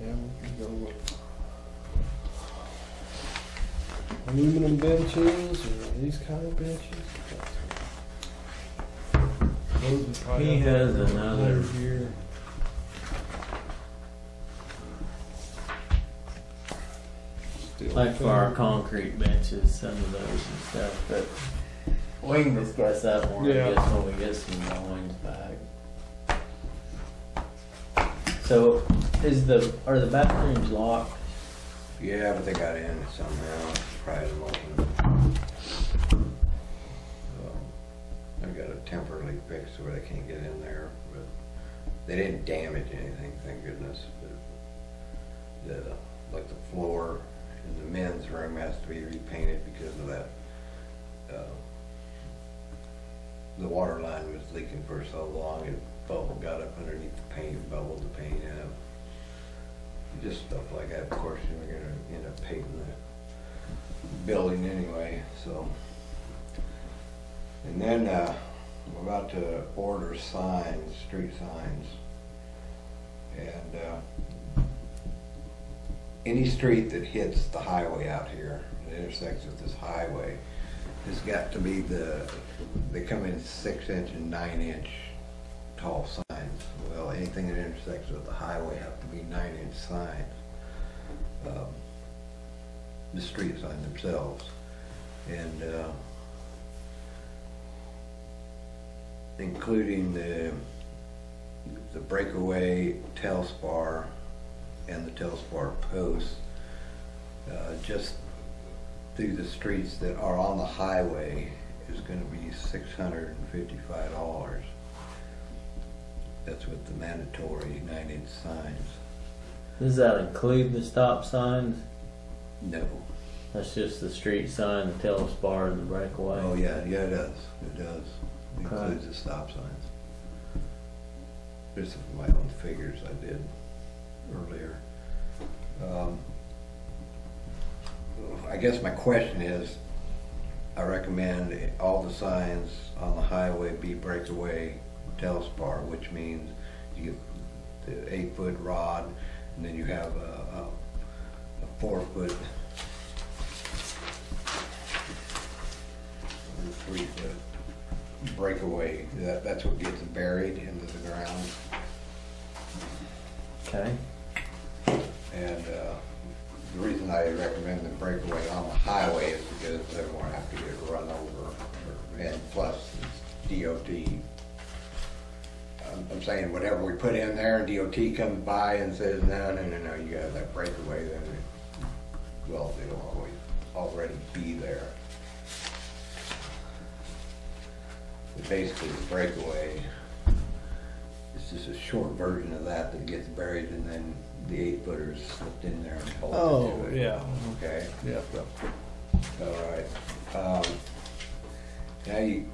yeah, we can go with aluminum benches or these kind of benches. Those would probably He have has another. year. Still Like for our concrete benches, some of those and stuff, but we can discuss that more, Yeah. I guess, when we get some drawings back. So, are the bathrooms locked? Yeah, but they got in somehow, pried them open. So, I got it temporarily fixed where they can't get in there, but they didn't damage anything, thank goodness. But like the floor in the men's room has to be repainted because of that. The water line was leaking for so long, it got up underneath the paint, bubbled the paint out. Just stuff like that. Of course, we're gonna end up painting the building anyway, so. And then, we're about to order signs, street signs. And, any street that hits the highway out here, that intersects with this highway, has got to be they come in 6-inch and 9-inch tall signs. Well, anything that intersects with the highway have to be 9-inch signs. The street signs themselves. And including the breakaway tailspar and the tailspar posts, just through the streets that are on the highway is going to be $655. That's with the mandatory 9-inch signs. Does that include the stop signs? No. That's just the street sign, the tailspar, and the breakaway? Oh yeah, it does. It does. It Okay. includes the stop signs. Just my own figures I did earlier. I guess my question is, I recommend all the signs on the highway be breakaway tailspar, which means you get the 8-foot rod, and then you have a 4-foot, 3-foot breakaway. That's what gets buried into the ground. Okay. And the reason I recommend the breakaway on the highway is because they won't have to get run over. And plus, it's DOT. I'm saying whatever we put in there, DOT comes by and says, no, you got that breakaway, then it'll always already be there. But basically, the breakaway is just a short version of that gets buried, and then the 8-footers slipped in there and bolted Oh, to it. yeah. Okay. Yeah. All right. Now you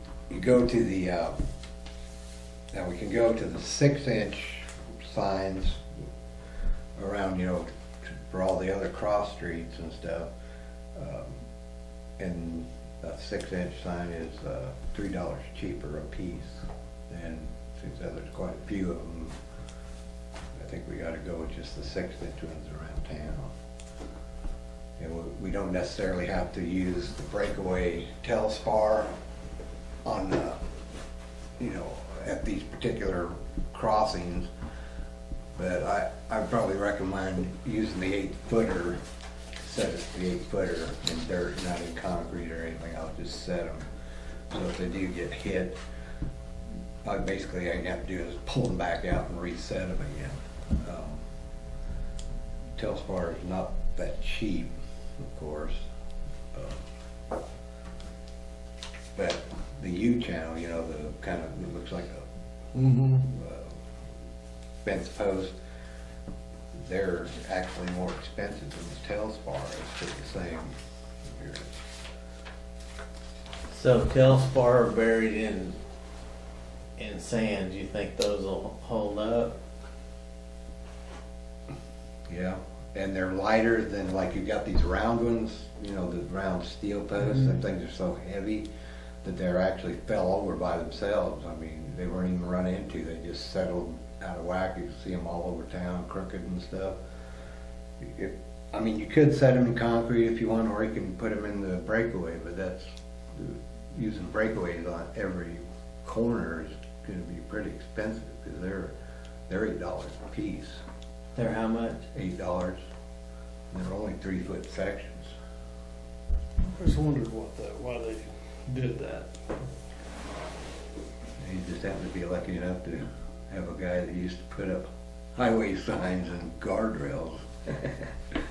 go to the, now we can go to the 6-inch signs around, for all the other cross streets and stuff. And a 6-inch sign is $3 cheaper a piece. And since there's quite a few of them, I think we gotta go with just the 6-inch ones around town. And we don't necessarily have to use the breakaway tailspar on at these particular crossings, but I'd probably recommend using the 8-footer, set it to the 8-footer in dirt, not in concrete or anything. I'll just set them. So if they do get hit, basically all you have to do is pull them back out and reset them again. Tailspar is not that cheap, of course. But the U-channel, the kind of, it looks like a Mm-hmm. fence post. they're actually more expensive than the Telspar is for the same. So Telspar are buried in sand. Do you think those will hold up? Yeah, and they're lighter than, like, you got these round ones, you know, the round steel posts, them things are so heavy that they're actually fell over by themselves. I mean, they weren't even run into, they just settled out of whack. You can see them all over town, crooked and stuff. I mean, you could set them in concrete if you want, or you can put them in the breakaway, but that's, using breakaways on every corner is gonna be pretty expensive, because they're $8 a piece. They're how much? $8. And they're only 3-foot sections. I just wondered why they did that. He just happened to be lucky enough to have a guy that used to put up highway signs and guardrails. So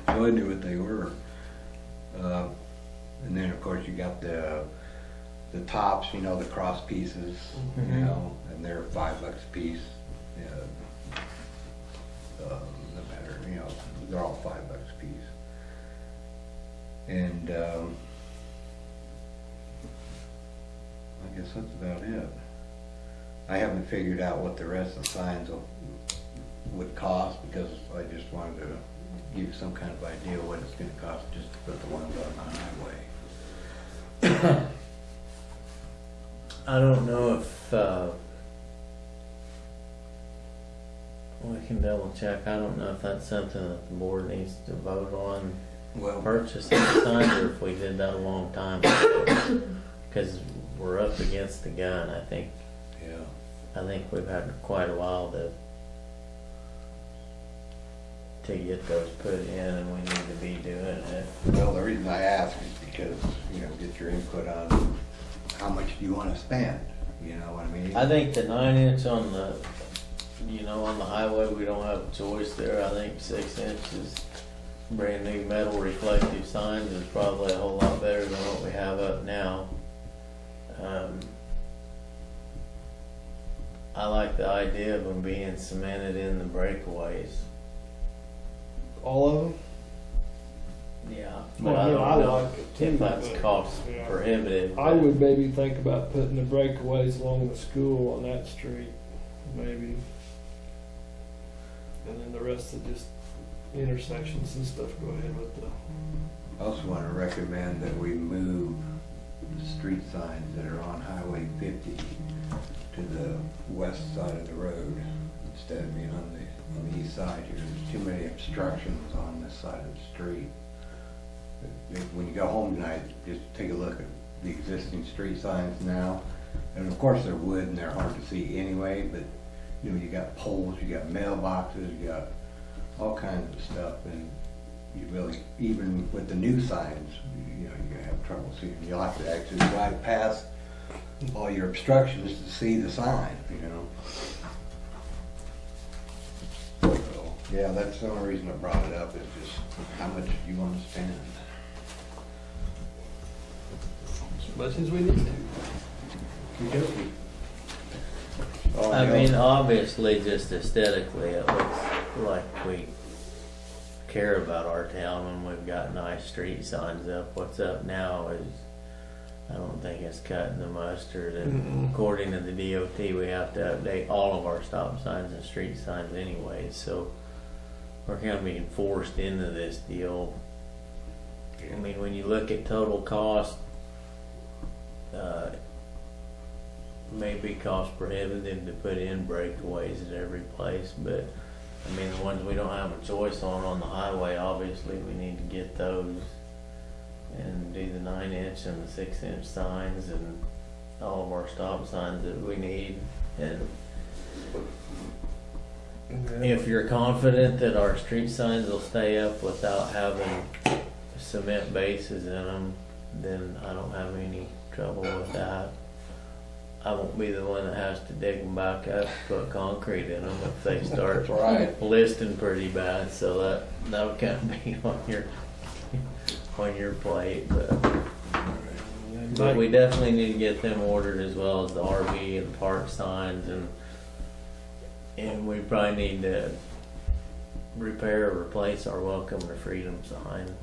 I knew what they were. And then of course you got the tops, you know, the cross pieces, you know, and they're $5 a piece. No matter, you know, they're all $5 a piece. And I guess that's about it. I haven't figured out what the rest of the signs would cost, because I just wanted to give you some kind of idea what it's going to cost just to put the ones on the highway. I don't know if we can double check. I don't know if that's something that the board needs to vote on Well, purchasing signs, or if we did that a long time ago. Because we're up against the gun. I think we've had quite a while to get those put in, and we need to be doing it. well, the reason I ask is because, you know, get your input on how much do you want to spend, you know what I mean? I think the 9-inch on the, on the highway, we don't have a choice there. I think 6 inches brand new metal reflective signs is probably a whole lot better than what we have up now. I like the idea of them being cemented in the breakaways. All of them? Yeah, Well, but I I don't know like it too, if that's but, cost yeah. prohibitive. I would maybe think about putting the breakaways along the school on that street, maybe. And then the rest of just intersections and stuff, go ahead with the. I also want to recommend that we move the street signs that are on Highway 50 to the west side of the road instead of being on the east side here. There's too many obstructions on this side of the street. When you go home tonight, just take a look at the existing street signs now. And of course they're wood and they're hard to see anyway, but you know, you got poles, you got mailboxes, you got all kinds of stuff, and you really, even with the new signs, you know, you're gonna have trouble seeing. You'll have to actually drive past all your obstructions to see the sign, you know. So, yeah, that's the only reason I brought it up, is just how much do you want to spend? As much as we need to. Oh, I yeah. mean, obviously, just aesthetically, it looks like we care about our town when we've got nice street signs up. What's up now is, I don't think it's cutting the mustard, and according to the DOT, we have to update all of our stop signs and street signs anyway, so we're kind of being forced into this deal. I mean, when you look at total cost, maybe cost prohibitive to put in breakaways at every place, but I mean, the ones we don't have a choice on the highway, obviously we need to get those and do the 9-inch and the 6-inch signs and all of our stop signs that we need. And if you're confident that our street signs will stay up without having cement bases in them, then I don't have any trouble with that. I won't be the one that has to dig them back up, put concrete in them if they start Right. listing pretty bad. So that can't be on your plate. But we definitely need to get them ordered, as well as the RV and park signs, and we probably need to repair or replace our Welcome to Freedom sign.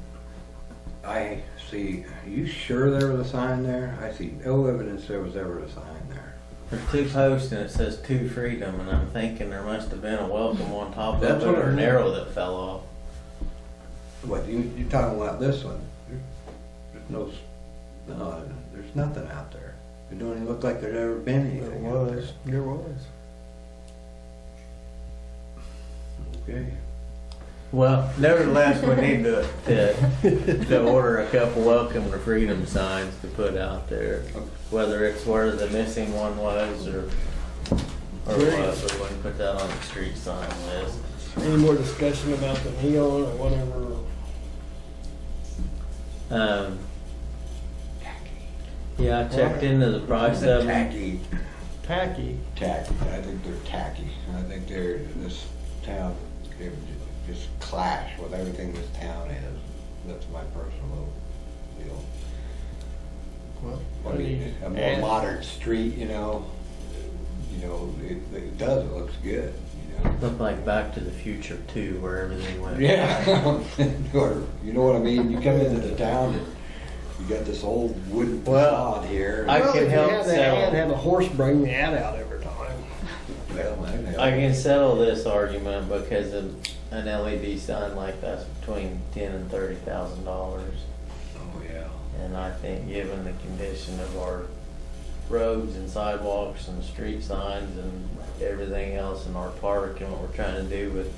I see, you sure there was a sign there? I see no evidence there was ever a sign there. There's 2 posts and it says to Freedom, and I'm thinking there must have been a welcome on top of That's it what or I an meant. arrow that fell off. What, you talking about this one? There's no, no, there's nothing out there. It don't even look like there's ever been anything out there. There was. Okay. Well, nevertheless, we need to order a couple Welcome to Freedom signs to put out there. Whether it's where the missing one was or what, but we can put that on the street sign list. Any more discussion about the neon or whatever? Yeah, I checked into the price of them. Tacky. Tacky. Tacky. I think they're tacky. I think they're, this town, they would just clash with everything this town is. That's my personal feel. Well, I mean, a more modern street, you know, it does, it looks good, you know. Looked like Back to the Future 2, where everything went. Yeah, or, you know what I mean? You come into the town and you got this old wooden Well, facade here. I well, can if you help had the settle. ad, have a horse bring the ad out every time. Well, I can settle this argument because an LED sign like that's between $10,000 and $30,000. Oh, yeah. And I think given the condition of our roads and sidewalks and street signs and everything else in our park and what we're trying to do with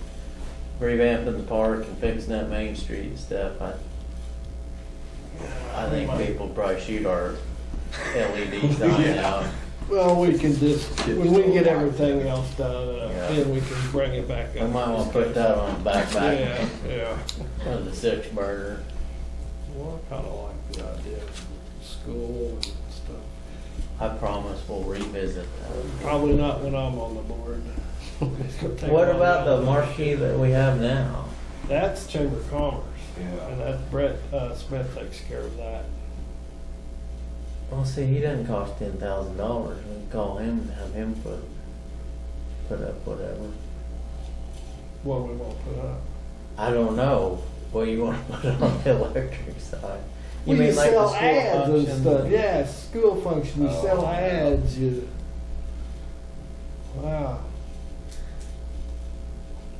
revamping the park and fixing that Main Street and stuff, I think people probably shoot our LED sign Yeah. out. Well, we can just, when we get everything else done, Yeah. then we can bring it back up. We might want to put that on the back Yeah. of the 6 burner. Well, I kinda like the idea of school and stuff. I promise we'll revisit that. Probably not when I'm on the board. It's gonna take What a about while. the marquee that we have now? That's Chamber of Commerce. Yeah. And that Brett Smith takes care of that. Well, see, he doesn't cost $10,000. We can call him and have him put up whatever. What we won't put up. I don't know what you want to put on the electric side. You We mean just like the sell school ads and function? stuff. Yeah, school function. You Oh, sell yeah. ads. Wow.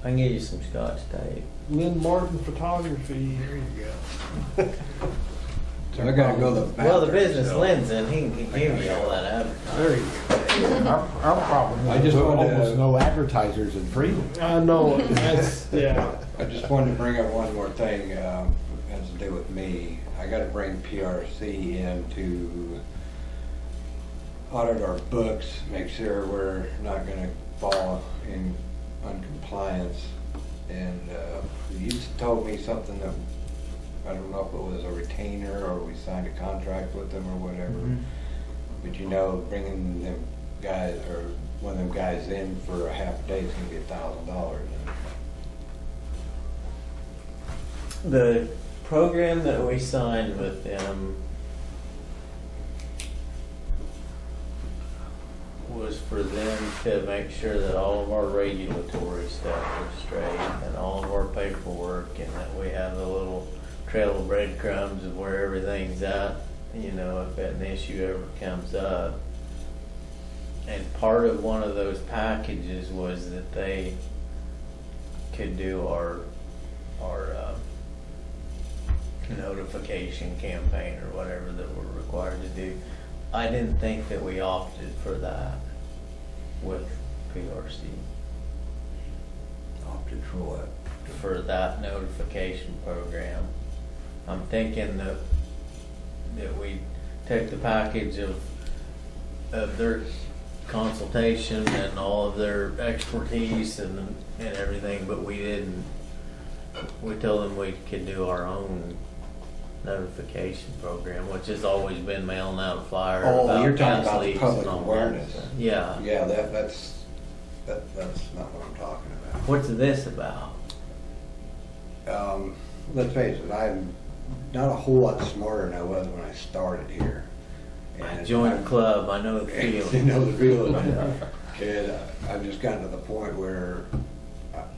I can get you some Scotch tape. Lynn Martin Photography. There you go. So I gotta go to the bathroom. Well, the business so- lends in. He can give you all that advertising. There you Our problem I is just there's wanted to- almost no advertisers in Freedom. go. I know it. That's, yeah. I just wanted to bring up one more thing, has to do with me. I gotta bring PRC in to audit our books, make sure we're not gonna fall in uncompliance. And, you told me something that, I don't know if it was a retainer or we signed a contract with them or whatever. Mhm. But you know, bringing them guys, or one of them guys in for a half a day is gonna be $1,000. The program that we signed with them was for them to make sure that all of our regulatory stuff was straight and all of our paperwork, and that we have a little trail of breadcrumbs of where everything's at, you know, if an issue ever comes up. And part of one of those packages was that they could do our notification campaign or whatever that we're required to do. I didn't think that we opted for that with PRC, Opted for what? for that notification program. I'm thinking that we take the package of their consultation and all of their expertise and everything, but we didn't. We told them we could do our own notification program, which has always been mailing out a flyer Oh, about you're talking gas about the leaks public and all that awareness. stuff. Yeah. Yeah, that's not what I'm talking about. What's this about? Let's face it, I'm not a whole lot smarter than I was when I started here. I joined the club. I know the You feeling. know the feeling. And I've just gotten to the point where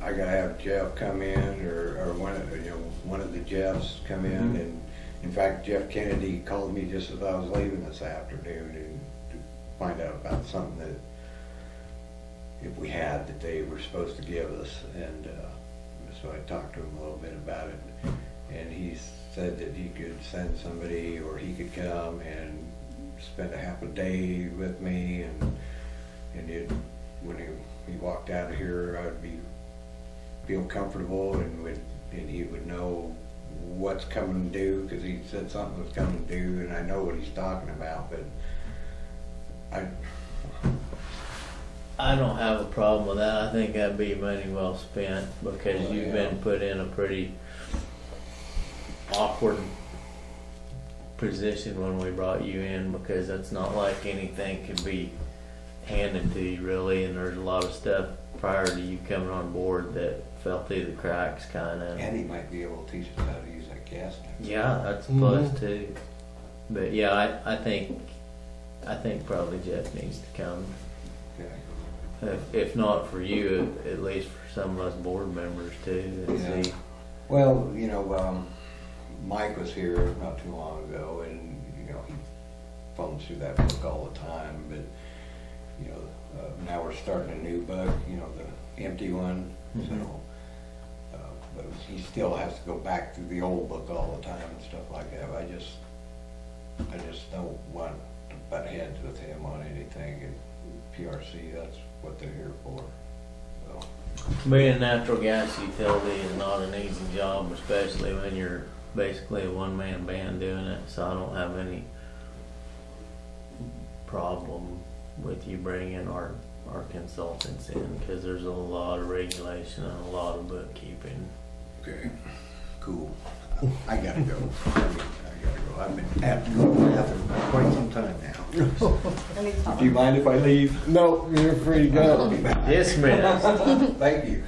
I gotta have Jeff come in, or one of the Jeffs come in, and in fact, Jeff Kennedy called me just as I was leaving this afternoon and to find out about something that if we had that they were supposed to give us, and so I talked to him a little bit about it, and he said that he could send somebody, or he could come and spend a half a day with me, and when he walked out of here, I'd feel comfortable, and he would know what's coming due, because he said something was coming due, and I know what he's talking about, but I don't have a problem with that. I think that'd be money well spent, because you've been put in a pretty awkward position when we brought you in, because it's not like anything could be handed to you really, and there's a lot of stuff prior to you coming on board that fell through the cracks kind of. and he might be able to teach us how to use that gas tank. Yeah, that's a plus too. But yeah, I think probably Jeff needs to come. Okay. If not for you, at least for some of us board members too, and Yeah. see. Well, Mike was here not too long ago, and he thumbs through that book all the time. But now we're starting a new book, the empty one. Mhm. So, but he still has to go back through the old book all the time and stuff like that. But I just don't want to butt heads with him on anything. And PRC, that's what they're here for. So. Being a natural gas utility is not an easy job, especially when you're basically a one-man band doing it. So I don't have any problem with you bringing our consultants in, because there's a lot of regulation and a lot of bookkeeping. Okay, cool. I gotta go. I've been at the bathroom for quite some time now. Do you mind if I leave? No, you're free to go. Dismissed. Thank you.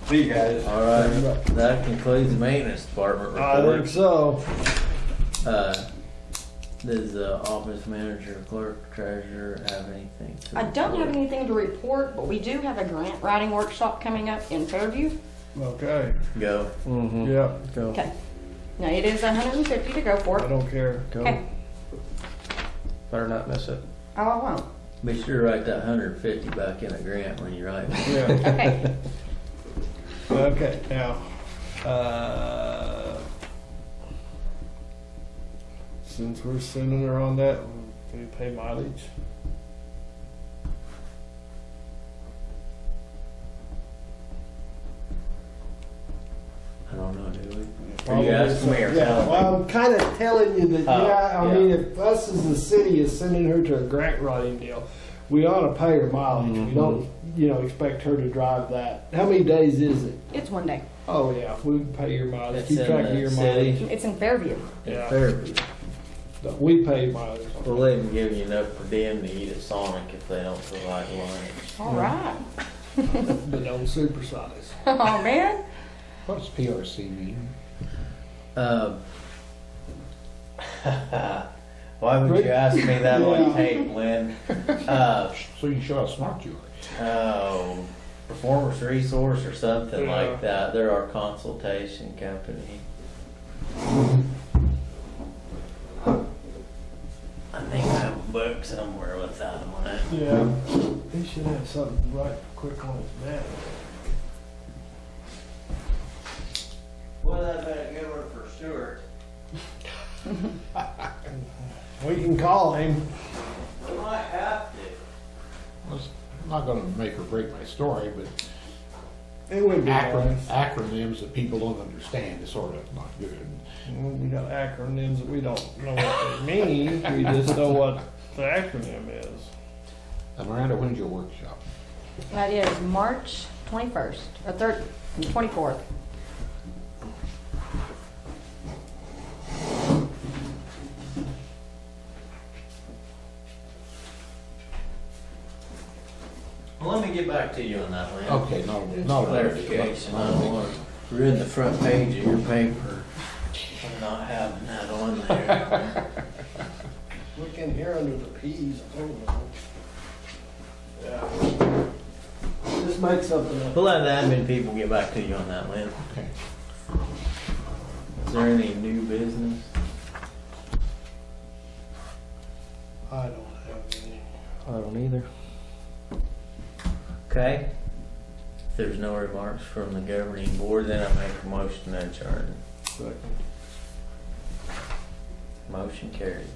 See you guys. All right, that concludes the maintenance department I think report. so. Does the office manager, clerk, treasurer have anything to I don't have report? anything to report, but we do have a grant writing workshop coming up in Fairview. Okay. Go. Mm-hmm. Yeah, Go. Okay. Now it is $150 to go for I it. don't care. Go. Okay. Better not miss it. Oh, I won't. Be sure to write that 150 back in a grant when you write it. Yeah. Okay. Okay. Now, since we're sending her on that, we pay mileage. I don't know, do we? Are Probably you asking me or yeah, telling me? well, I'm kind of telling you that, Oh, yeah, I yeah. mean, if us as the city is sending her to a grant writing deal, we ought to pay her mileage. We don't, expect her to drive that. How many days is it? It's 1 day. Oh, yeah, we pay your mileage. It's Keep in track the of your city. mileage. It's in Fairview. Yeah, Fairview. but we pay mileage. We'll even give you enough per diem to eat at Sonic if they don't provide lunch. All right. But don't supersize. Oh, man. What does PRC mean? Why would you ask me that Yeah. on tape, Lynn? So you show how smart you are. Performance Resource or something Yeah. like that. They're our consultation company. I think I have a book somewhere with that on it. Yeah, he should have something right quick on his map. Well, that'd been a good one for Stuart. We can call him. We might have to. Well, it's not gonna make or break my story, but It would be nice. acronyms that people don't understand is sort of not good. Well, we got acronyms that we don't know what they mean. We just know what the acronym is. Miranda, when's your workshop? That is March 21st, or 24th. Well, let me get back to you on that, Lynn. Okay, no, Clarification. I don't want to ruin the front page of your paper by not having that on there. Look in here under the P's. I don't know. Yeah. Just make something up. We'll let the admin people get back to you on that, Lynn. Okay. Is there any new business? I don't have any. I don't either. Okay. If there's no remarks from the governing board, then I make a motion to adjourn. Motion carries.